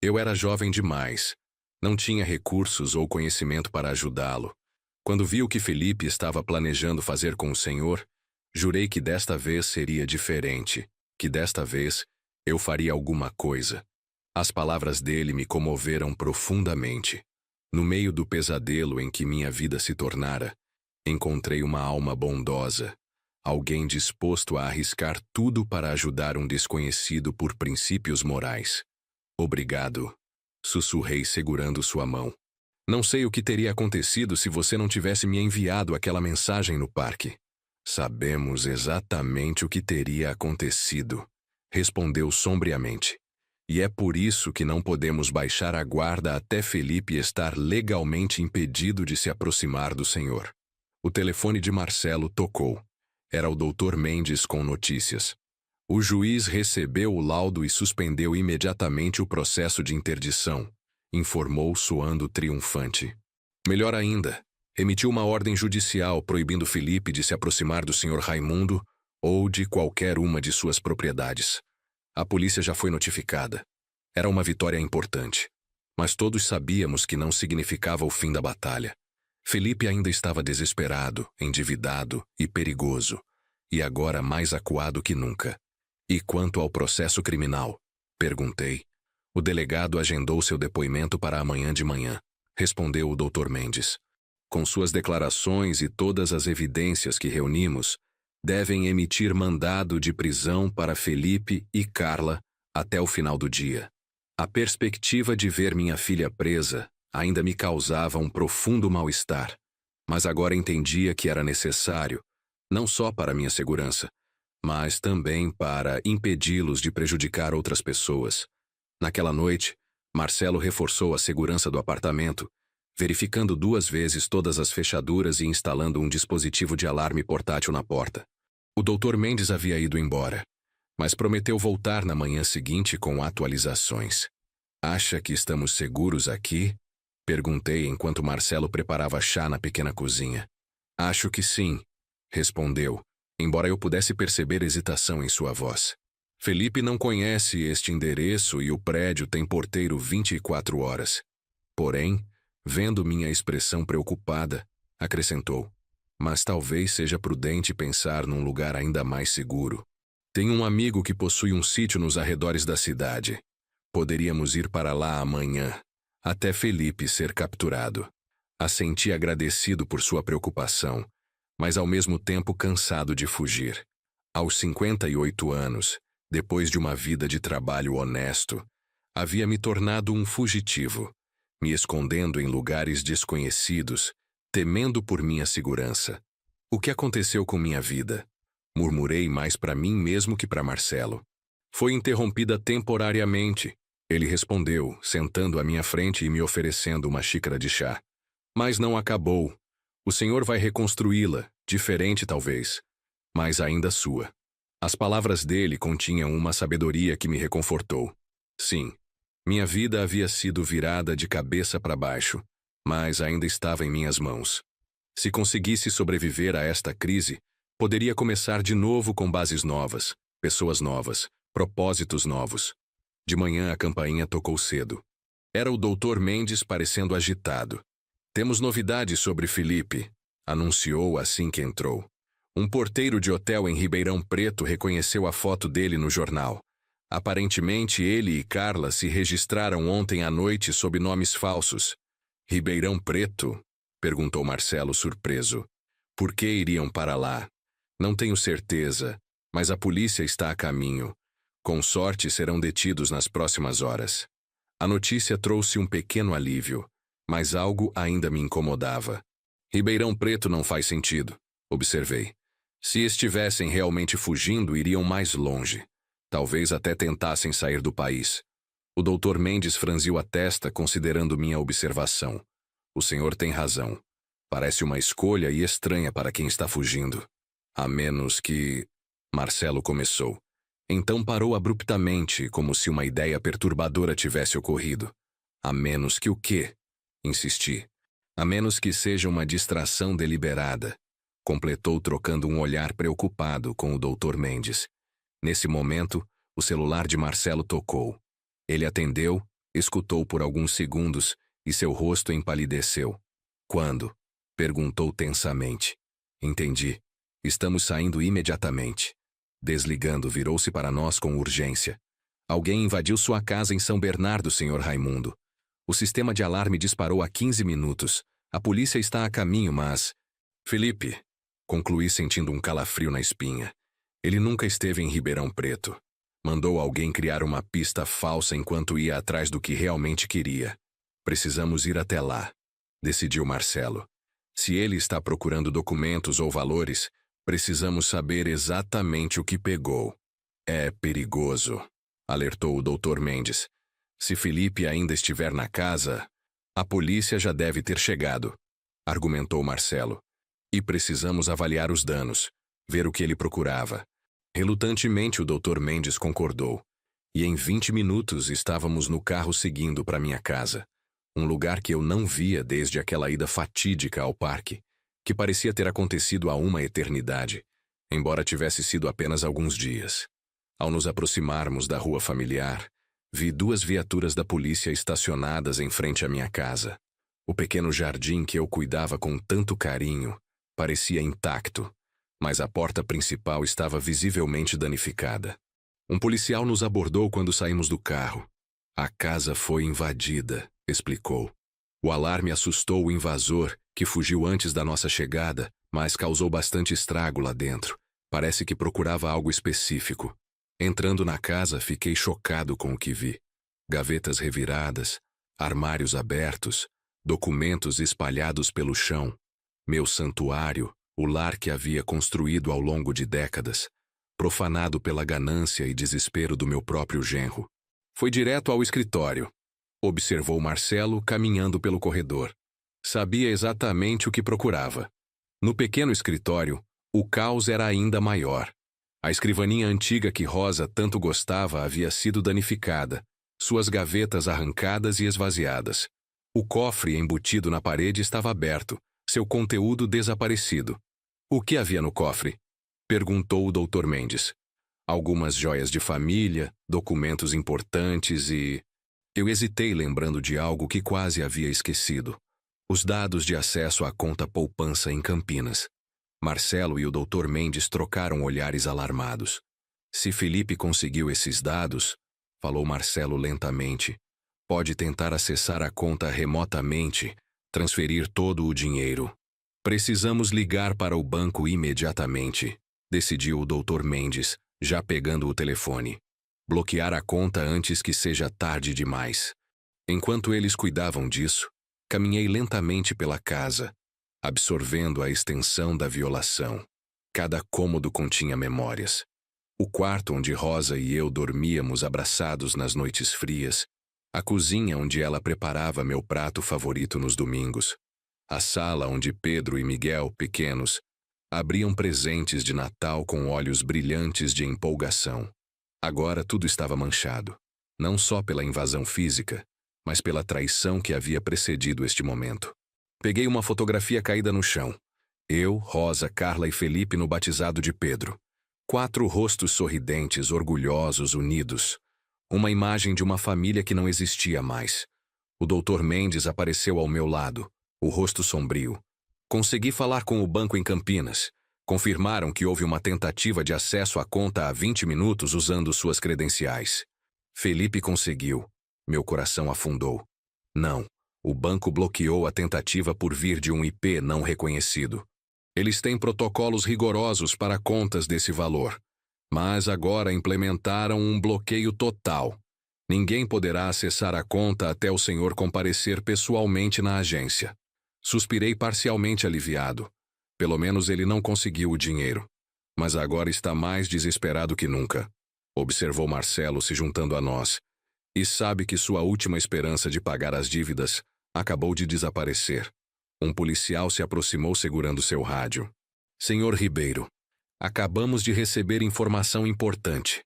Eu era jovem demais. Não tinha recursos ou conhecimento para ajudá-lo. Quando vi o que Felipe estava planejando fazer com o senhor, jurei que desta vez seria diferente, que desta vez eu faria alguma coisa. As palavras dele me comoveram profundamente. No meio do pesadelo em que minha vida se tornara, Encontrei uma alma bondosa, alguém disposto a arriscar tudo para ajudar um desconhecido por princípios morais. Obrigado, sussurrei segurando sua mão. Não sei o que teria acontecido se você não tivesse me enviado aquela mensagem no parque. Sabemos exatamente o que teria acontecido, respondeu sombriamente. E é por isso que não podemos baixar a guarda até Felipe estar legalmente impedido de se aproximar do Senhor. O telefone de Marcelo tocou. Era o Dr. Mendes com notícias. O juiz recebeu o laudo e suspendeu imediatamente o processo de interdição, informou soando triunfante. Melhor ainda, emitiu uma ordem judicial proibindo Felipe de se aproximar do Sr. Raimundo ou de qualquer uma de suas propriedades. A polícia já foi notificada. Era uma vitória importante. Mas todos sabíamos que não significava o fim da batalha. Felipe ainda estava desesperado, endividado e perigoso, e agora mais acuado que nunca. E quanto ao processo criminal? Perguntei. O delegado agendou seu depoimento para amanhã de manhã, respondeu o Dr. Mendes. Com suas declarações e todas as evidências que reunimos, devem emitir mandado de prisão para Felipe e Carla até o final do dia. A perspectiva de ver minha filha presa ainda me causava um profundo mal-estar, mas agora entendia que era necessário, não só para minha segurança, mas também para impedi-los de prejudicar outras pessoas. Naquela noite, Marcelo reforçou a segurança do apartamento, verificando 2 vezes todas as fechaduras e instalando um dispositivo de alarme portátil na porta. O Dr. Mendes havia ido embora, mas prometeu voltar na manhã seguinte com atualizações. Acha que estamos seguros aqui? Perguntei enquanto Marcelo preparava chá na pequena cozinha. Acho que sim, respondeu, embora eu pudesse perceber hesitação em sua voz. Felipe não conhece este endereço e o prédio tem porteiro 24 horas. Porém, vendo minha expressão preocupada, acrescentou, mas talvez seja prudente pensar num lugar ainda mais seguro. Tenho um amigo que possui um sítio nos arredores da cidade. Poderíamos ir para lá amanhã, até Felipe ser capturado. Assenti agradecido por sua preocupação, mas ao mesmo tempo cansado de fugir. Aos 58 anos, depois de uma vida de trabalho honesto, havia me tornado um fugitivo, me escondendo em lugares desconhecidos, temendo por minha segurança. O que aconteceu com minha vida? Murmurei mais para mim mesmo que para Marcelo. Foi interrompida temporariamente, ele respondeu, sentando à minha frente e me oferecendo uma xícara de chá. Mas não acabou. O Senhor vai reconstruí-la, diferente talvez, mas ainda sua. As palavras dele continham uma sabedoria que me reconfortou. Sim, minha vida havia sido virada de cabeça para baixo, mas ainda estava em minhas mãos. Se conseguisse sobreviver a esta crise, poderia começar de novo com bases novas, pessoas novas, propósitos novos. De manhã a campainha tocou cedo. Era o Dr. Mendes parecendo agitado. Temos novidades sobre Felipe, anunciou assim que entrou. Um porteiro de hotel em Ribeirão Preto reconheceu a foto dele no jornal. Aparentemente ele e Carla se registraram ontem à noite sob nomes falsos. Ribeirão Preto? Perguntou Marcelo surpreso. Por que iriam para lá? Não tenho certeza, mas a polícia está a caminho. Com sorte serão detidos nas próximas horas. A notícia trouxe um pequeno alívio, mas algo ainda me incomodava. Ribeirão Preto não faz sentido, observei. Se estivessem realmente fugindo, iriam mais longe. Talvez até tentassem sair do país. O Dr. Mendes franziu a testa considerando minha observação. O senhor tem razão. Parece uma escolha e estranha para quem está fugindo. A menos que... Marcelo começou. Então parou abruptamente, como se uma ideia perturbadora tivesse ocorrido. A menos que o quê? Insisti. A menos que seja uma distração deliberada. Completou trocando um olhar preocupado com o Dr. Mendes. Nesse momento, o celular de Marcelo tocou. Ele atendeu, escutou por alguns segundos e seu rosto empalideceu. Quando? Perguntou tensamente. Entendi. Estamos saindo imediatamente. Desligando, virou-se para nós com urgência. Alguém invadiu sua casa em São Bernardo, Sr. Raimundo. O sistema de alarme disparou há 15 minutos. A polícia está a caminho, mas... Felipe, concluí sentindo um calafrio na espinha. Ele nunca esteve em Ribeirão Preto. Mandou alguém criar uma pista falsa enquanto ia atrás do que realmente queria. Precisamos ir até lá, decidiu Marcelo. Se ele está procurando documentos ou valores, precisamos saber exatamente o que pegou. É perigoso, alertou o Dr. Mendes. Se Felipe ainda estiver na casa, a polícia já deve ter chegado, argumentou Marcelo. E precisamos avaliar os danos, ver o que ele procurava. Relutantemente, o Dr. Mendes concordou. E em 20 minutos estávamos no carro seguindo para minha casa. Um lugar que eu não via desde aquela ida fatídica ao parque, que parecia ter acontecido há uma eternidade, embora tivesse sido apenas alguns dias. Ao nos aproximarmos da rua familiar, vi 2 viaturas da polícia estacionadas em frente à minha casa. O pequeno jardim que eu cuidava com tanto carinho parecia intacto, mas a porta principal estava visivelmente danificada. Um policial nos abordou quando saímos do carro. A casa foi invadida, explicou. O alarme assustou o invasor, que fugiu antes da nossa chegada, mas causou bastante estrago lá dentro. Parece que procurava algo específico. Entrando na casa, fiquei chocado com o que vi. Gavetas reviradas, armários abertos, documentos espalhados pelo chão. Meu santuário, o lar que havia construído ao longo de décadas, profanado pela ganância e desespero do meu próprio genro. Foi direto ao escritório. Observou Marcelo caminhando pelo corredor. Sabia exatamente o que procurava. No pequeno escritório, o caos era ainda maior. A escrivaninha antiga que Rosa tanto gostava havia sido danificada, suas gavetas arrancadas e esvaziadas. O cofre embutido na parede estava aberto, seu conteúdo desaparecido. O que havia no cofre? Perguntou o Dr. Mendes. Algumas joias de família, documentos importantes e... Eu hesitei lembrando de algo que quase havia esquecido. Os dados de acesso à conta poupança em Campinas. Marcelo e o Dr. Mendes trocaram olhares alarmados. Se Felipe conseguiu esses dados, falou Marcelo lentamente, pode tentar acessar a conta remotamente, transferir todo o dinheiro. Precisamos ligar para o banco imediatamente, decidiu o Dr. Mendes, já pegando o telefone. Bloquear a conta antes que seja tarde demais. Enquanto eles cuidavam disso, caminhei lentamente pela casa, absorvendo a extensão da violação. Cada cômodo continha memórias. O quarto onde Rosa e eu dormíamos abraçados nas noites frias, a cozinha onde ela preparava meu prato favorito nos domingos, a sala onde Pedro e Miguel, pequenos, abriam presentes de Natal com olhos brilhantes de empolgação. Agora tudo estava manchado, não só pela invasão física, mas pela traição que havia precedido este momento. Peguei uma fotografia caída no chão. Eu, Rosa, Carla e Felipe no batizado de Pedro. 4 rostos sorridentes, orgulhosos, unidos. Uma imagem de uma família que não existia mais. O Dr. Mendes apareceu ao meu lado, o rosto sombrio. Consegui falar com o banco em Campinas. Confirmaram que houve uma tentativa de acesso à conta há 20 minutos usando suas credenciais. Felipe conseguiu. Meu coração afundou. Não, o banco bloqueou a tentativa por vir de um IP não reconhecido. Eles têm protocolos rigorosos para contas desse valor, mas agora implementaram um bloqueio total. Ninguém poderá acessar a conta até o senhor comparecer pessoalmente na agência. Suspirei parcialmente aliviado. Pelo menos ele não conseguiu o dinheiro. Mas agora está mais desesperado que nunca. Observou Marcelo se juntando a nós. E sabe que sua última esperança de pagar as dívidas acabou de desaparecer. Um policial se aproximou segurando seu rádio. Senhor Ribeiro, acabamos de receber informação importante.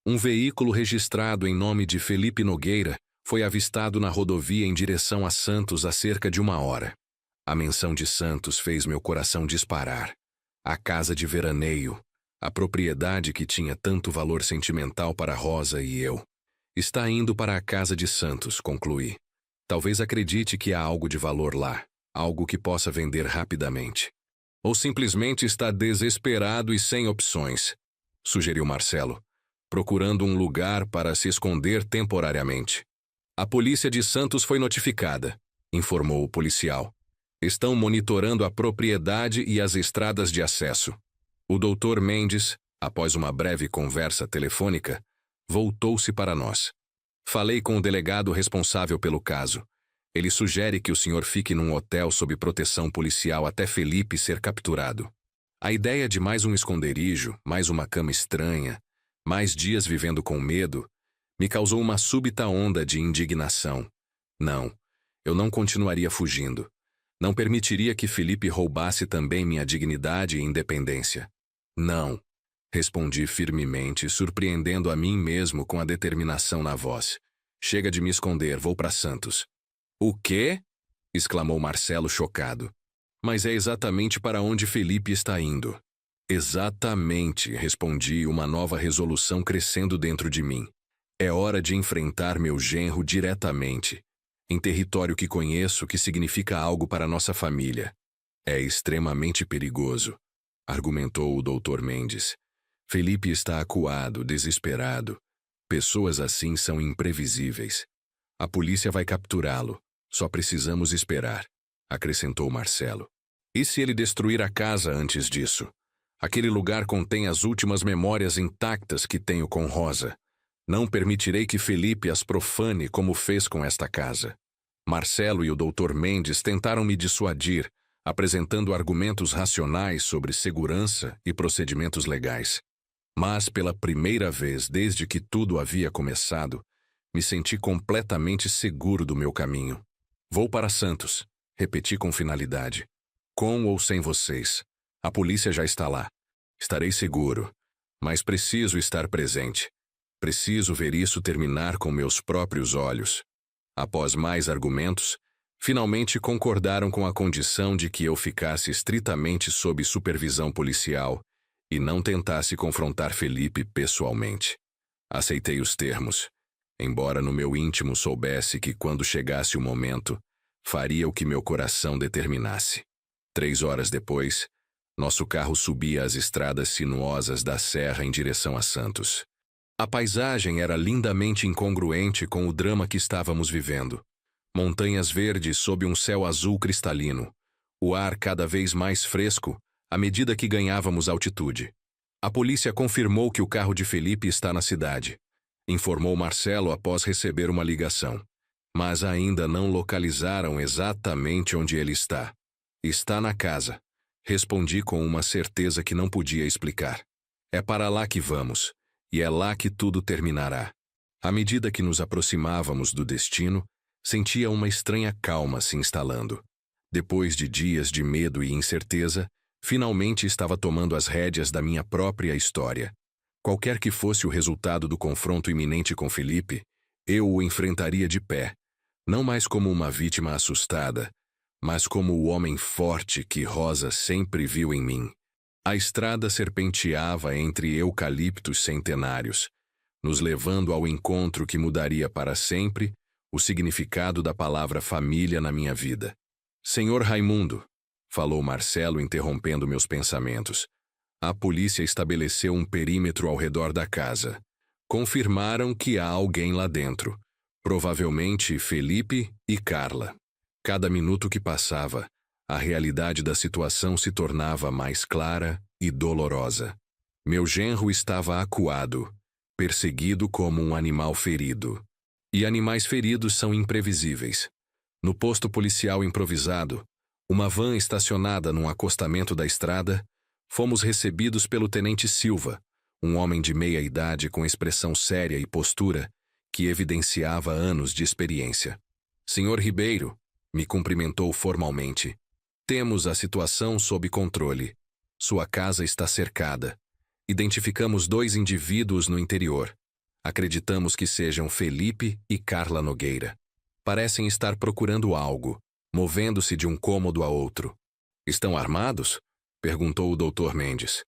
Um veículo registrado em nome de Felipe Nogueira foi avistado na rodovia em direção a Santos há cerca de 1 hora. A menção de Santos fez meu coração disparar. A casa de veraneio, a propriedade que tinha tanto valor sentimental para Rosa e eu, está indo para a casa de Santos, concluí. Talvez acredite que há algo de valor lá, algo que possa vender rapidamente. Ou simplesmente está desesperado e sem opções, sugeriu Marcelo, procurando um lugar para se esconder temporariamente. A polícia de Santos foi notificada, informou o policial. Estão monitorando a propriedade e as estradas de acesso. O Dr. Mendes, após uma breve conversa telefônica, voltou-se para nós. Falei com o delegado responsável pelo caso. Ele sugere que o senhor fique num hotel sob proteção policial até Felipe ser capturado. A ideia de mais um esconderijo, mais uma cama estranha, mais dias vivendo com medo, me causou uma súbita onda de indignação. Não, eu não continuaria fugindo. Não permitiria que Felipe roubasse também minha dignidade e independência. Não, respondi firmemente, surpreendendo a mim mesmo com a determinação na voz. Chega de me esconder, vou para Santos. O quê? Exclamou Marcelo chocado. Mas é exatamente para onde Felipe está indo. Exatamente, respondi, uma nova resolução crescendo dentro de mim. É hora de enfrentar meu genro diretamente, em território que conheço, que significa algo para nossa família. É extremamente perigoso, argumentou o Dr. Mendes. Felipe está acuado, desesperado. Pessoas assim são imprevisíveis. A polícia vai capturá-lo. Só precisamos esperar, acrescentou Marcelo. E se ele destruir a casa antes disso? Aquele lugar contém as últimas memórias intactas que tenho com Rosa. Não permitirei que Felipe as profane como fez com esta casa. Marcelo e o Dr. Mendes tentaram me dissuadir, apresentando argumentos racionais sobre segurança e procedimentos legais. Mas, pela primeira vez desde que tudo havia começado, me senti completamente seguro do meu caminho. Vou para Santos, repeti com finalidade. Com ou sem vocês. A polícia já está lá. Estarei seguro, mas preciso estar presente. Preciso ver isso terminar com meus próprios olhos. Após mais argumentos, finalmente concordaram com a condição de que eu ficasse estritamente sob supervisão policial e não tentasse confrontar Felipe pessoalmente. Aceitei os termos, embora no meu íntimo soubesse que quando chegasse o momento, faria o que meu coração determinasse. 3 horas depois, nosso carro subia as estradas sinuosas da serra em direção a Santos. A paisagem era lindamente incongruente com o drama que estávamos vivendo. Montanhas verdes sob um céu azul cristalino. O ar cada vez mais fresco à medida que ganhávamos altitude. A polícia confirmou que o carro de Felipe está na cidade. Informou Marcelo após receber uma ligação. Mas ainda não localizaram exatamente onde ele está. Está na casa. Respondi com uma certeza que não podia explicar. É para lá que vamos. E é lá que tudo terminará. À medida que nos aproximávamos do destino, sentia uma estranha calma se instalando. Depois de dias de medo e incerteza, finalmente estava tomando as rédeas da minha própria história. Qualquer que fosse o resultado do confronto iminente com Felipe, eu o enfrentaria de pé, não mais como uma vítima assustada, mas como o homem forte que Rosa sempre viu em mim. A estrada serpenteava entre eucaliptos centenários, nos levando ao encontro que mudaria para sempre o significado da palavra família na minha vida. Senhor Raimundo, falou Marcelo interrompendo meus pensamentos, a polícia estabeleceu um perímetro ao redor da casa. Confirmaram que há alguém lá dentro, provavelmente Felipe e Carla. Cada minuto que passava, a realidade da situação se tornava mais clara e dolorosa. Meu genro estava acuado, perseguido como um animal ferido. E animais feridos são imprevisíveis. No posto policial improvisado, uma van estacionada num acostamento da estrada, fomos recebidos pelo tenente Silva, um homem de meia idade com expressão séria e postura que evidenciava anos de experiência. Senhor Ribeiro, me cumprimentou formalmente. Temos a situação sob controle. Sua casa está cercada. Identificamos 2 indivíduos no interior. Acreditamos que sejam Felipe e Carla Nogueira. Parecem estar procurando algo, movendo-se de um cômodo a outro. Estão armados? Perguntou o Dr. Mendes.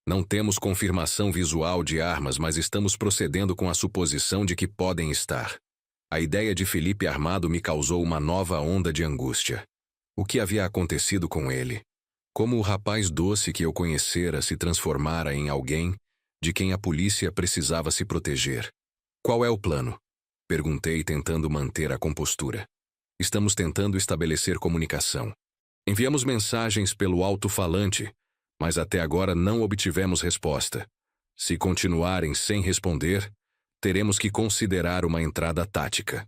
Não temos confirmação visual de armas, mas estamos procedendo com a suposição de que podem estar. A ideia de Felipe armado me causou uma nova onda de angústia. O que havia acontecido com ele? Como o rapaz doce que eu conhecera se transformara em alguém de quem a polícia precisava se proteger? Qual é o plano? Perguntei, tentando manter a compostura. Estamos tentando estabelecer comunicação. Enviamos mensagens pelo alto-falante, mas até agora não obtivemos resposta. Se continuarem sem responder, teremos que considerar uma entrada tática.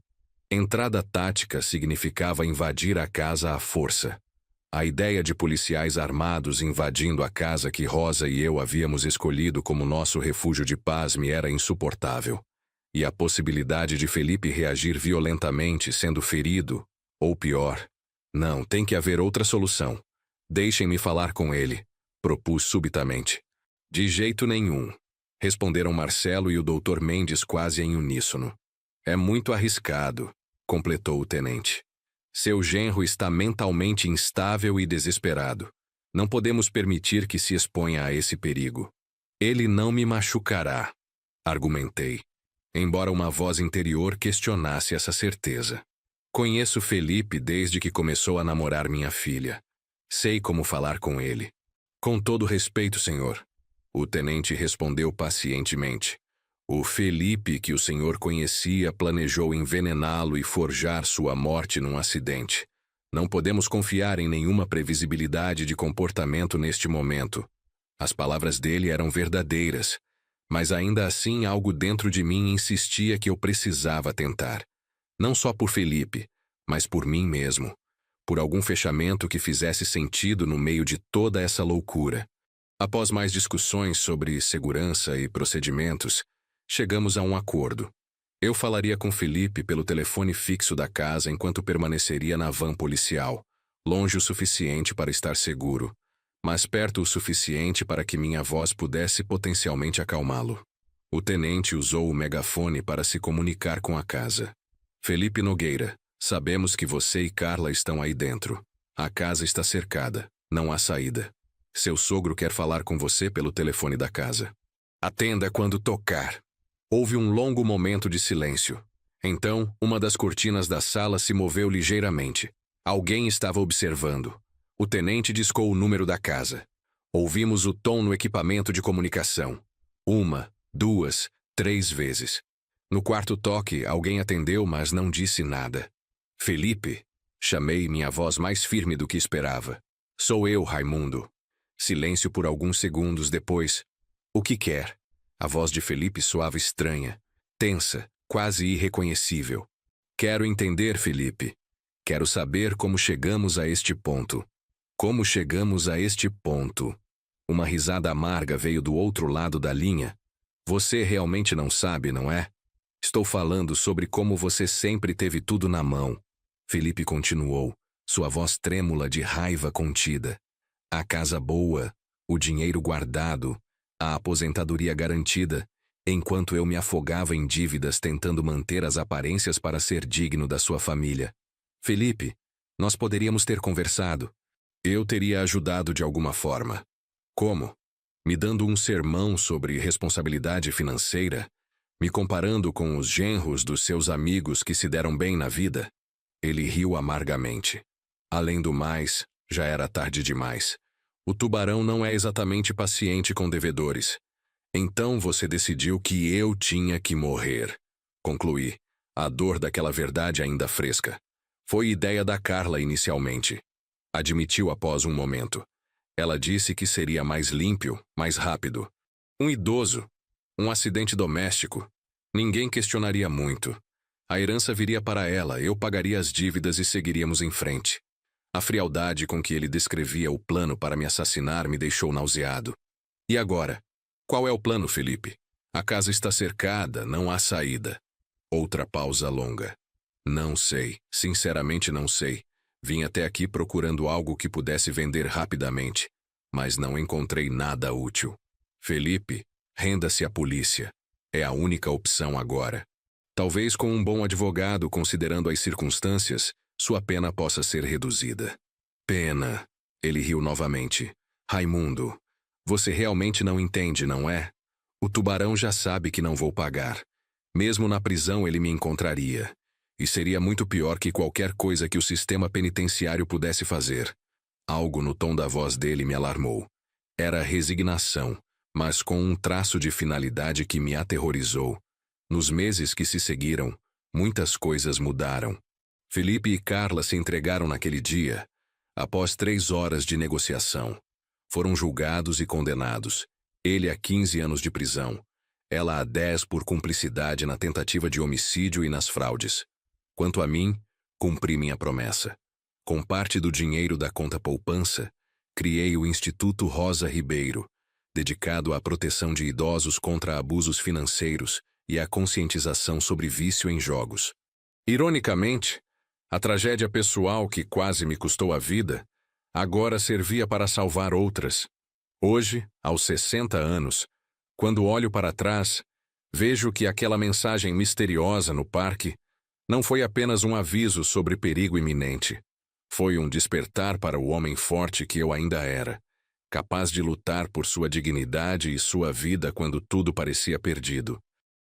Entrada tática significava invadir a casa à força. A ideia de policiais armados invadindo a casa que Rosa e eu havíamos escolhido como nosso refúgio de paz me era insuportável. E a possibilidade de Felipe reagir violentamente sendo ferido, ou pior. Não, tem que haver outra solução. Deixem-me falar com ele, propus subitamente. De jeito nenhum, responderam Marcelo e o Dr. Mendes quase em uníssono. É muito arriscado, completou o tenente. Seu genro está mentalmente instável e desesperado. Não podemos permitir que se exponha a esse perigo. Ele não me machucará, argumentei, embora uma voz interior questionasse essa certeza. Conheço Felipe desde que começou a namorar minha filha. Sei como falar com ele. Com todo respeito, senhor. O tenente respondeu pacientemente. O Felipe que o senhor conhecia planejou envenená-lo e forjar sua morte num acidente. Não podemos confiar em nenhuma previsibilidade de comportamento neste momento. As palavras dele eram verdadeiras, mas ainda assim algo dentro de mim insistia que eu precisava tentar. Não só por Felipe, mas por mim mesmo. Por algum fechamento que fizesse sentido no meio de toda essa loucura. Após mais discussões sobre segurança e procedimentos, chegamos a um acordo. Eu falaria com Felipe pelo telefone fixo da casa enquanto permaneceria na van policial, longe o suficiente para estar seguro, mas perto o suficiente para que minha voz pudesse potencialmente acalmá-lo. O tenente usou o megafone para se comunicar com a casa. Felipe Nogueira, sabemos que você e Carla estão aí dentro. A casa está cercada, não há saída. Seu sogro quer falar com você pelo telefone da casa. Atenda quando tocar. Houve um longo momento de silêncio. Então, uma das cortinas da sala se moveu ligeiramente. Alguém estava observando. O tenente discou o número da casa. Ouvimos o tom no equipamento de comunicação. 1, 2, 3 vezes. No quarto toque, alguém atendeu, mas não disse nada. Felipe, chamei, minha voz mais firme do que esperava. Sou eu, Raimundo. Silêncio por alguns segundos depois. O que quer? A voz de Felipe soava estranha, tensa, quase irreconhecível. Quero entender, Felipe. Quero saber como chegamos a este ponto. Como chegamos a este ponto? Uma risada amarga veio do outro lado da linha. Você realmente não sabe, não é? Estou falando sobre como você sempre teve tudo na mão. Felipe continuou, sua voz trêmula de raiva contida. A casa boa, o dinheiro guardado, a aposentadoria garantida, enquanto eu me afogava em dívidas tentando manter as aparências para ser digno da sua família. Felipe, nós poderíamos ter conversado. Eu teria ajudado de alguma forma. Como? Me dando um sermão sobre responsabilidade financeira? Me comparando com os genros dos seus amigos que se deram bem na vida? Ele riu amargamente. Além do mais, já era tarde demais. O tubarão não é exatamente paciente com devedores. Então você decidiu que eu tinha que morrer. Concluí, a dor daquela verdade ainda fresca. Foi ideia da Carla inicialmente. Admitiu após um momento. Ela disse que seria mais limpo, mais rápido. Um idoso. Um acidente doméstico. Ninguém questionaria muito. A herança viria para ela, eu pagaria as dívidas e seguiríamos em frente. A frialdade com que ele descrevia o plano para me assassinar me deixou nauseado. E agora? Qual é o plano, Felipe? A casa está cercada, não há saída. Outra pausa longa. Não sei, sinceramente não sei. Vim até aqui procurando algo que pudesse vender rapidamente, mas não encontrei nada útil. Felipe, renda-se à polícia. É a única opção agora. Talvez com um bom advogado, considerando as circunstâncias, sua pena possa ser reduzida. Pena. Ele riu novamente. Raimundo, você realmente não entende, não é? O tubarão já sabe que não vou pagar. Mesmo na prisão ele me encontraria. E seria muito pior que qualquer coisa que o sistema penitenciário pudesse fazer. Algo no tom da voz dele me alarmou. Era resignação, mas com um traço de finalidade que me aterrorizou. Nos meses que se seguiram, muitas coisas mudaram. Felipe e Carla se entregaram naquele dia. Após 3 horas de negociação, foram julgados e condenados. Ele a 15 anos de prisão, ela a 10 por cumplicidade na tentativa de homicídio e nas fraudes. Quanto a mim, cumpri minha promessa. Com parte do dinheiro da conta poupança, criei o Instituto Rosa Ribeiro, dedicado à proteção de idosos contra abusos financeiros e à conscientização sobre vício em jogos. Ironicamente, a tragédia pessoal que quase me custou a vida, agora servia para salvar outras. Hoje, aos 60 anos, quando olho para trás, vejo que aquela mensagem misteriosa no parque não foi apenas um aviso sobre perigo iminente. Foi um despertar para o homem forte que eu ainda era, capaz de lutar por sua dignidade e sua vida quando tudo parecia perdido.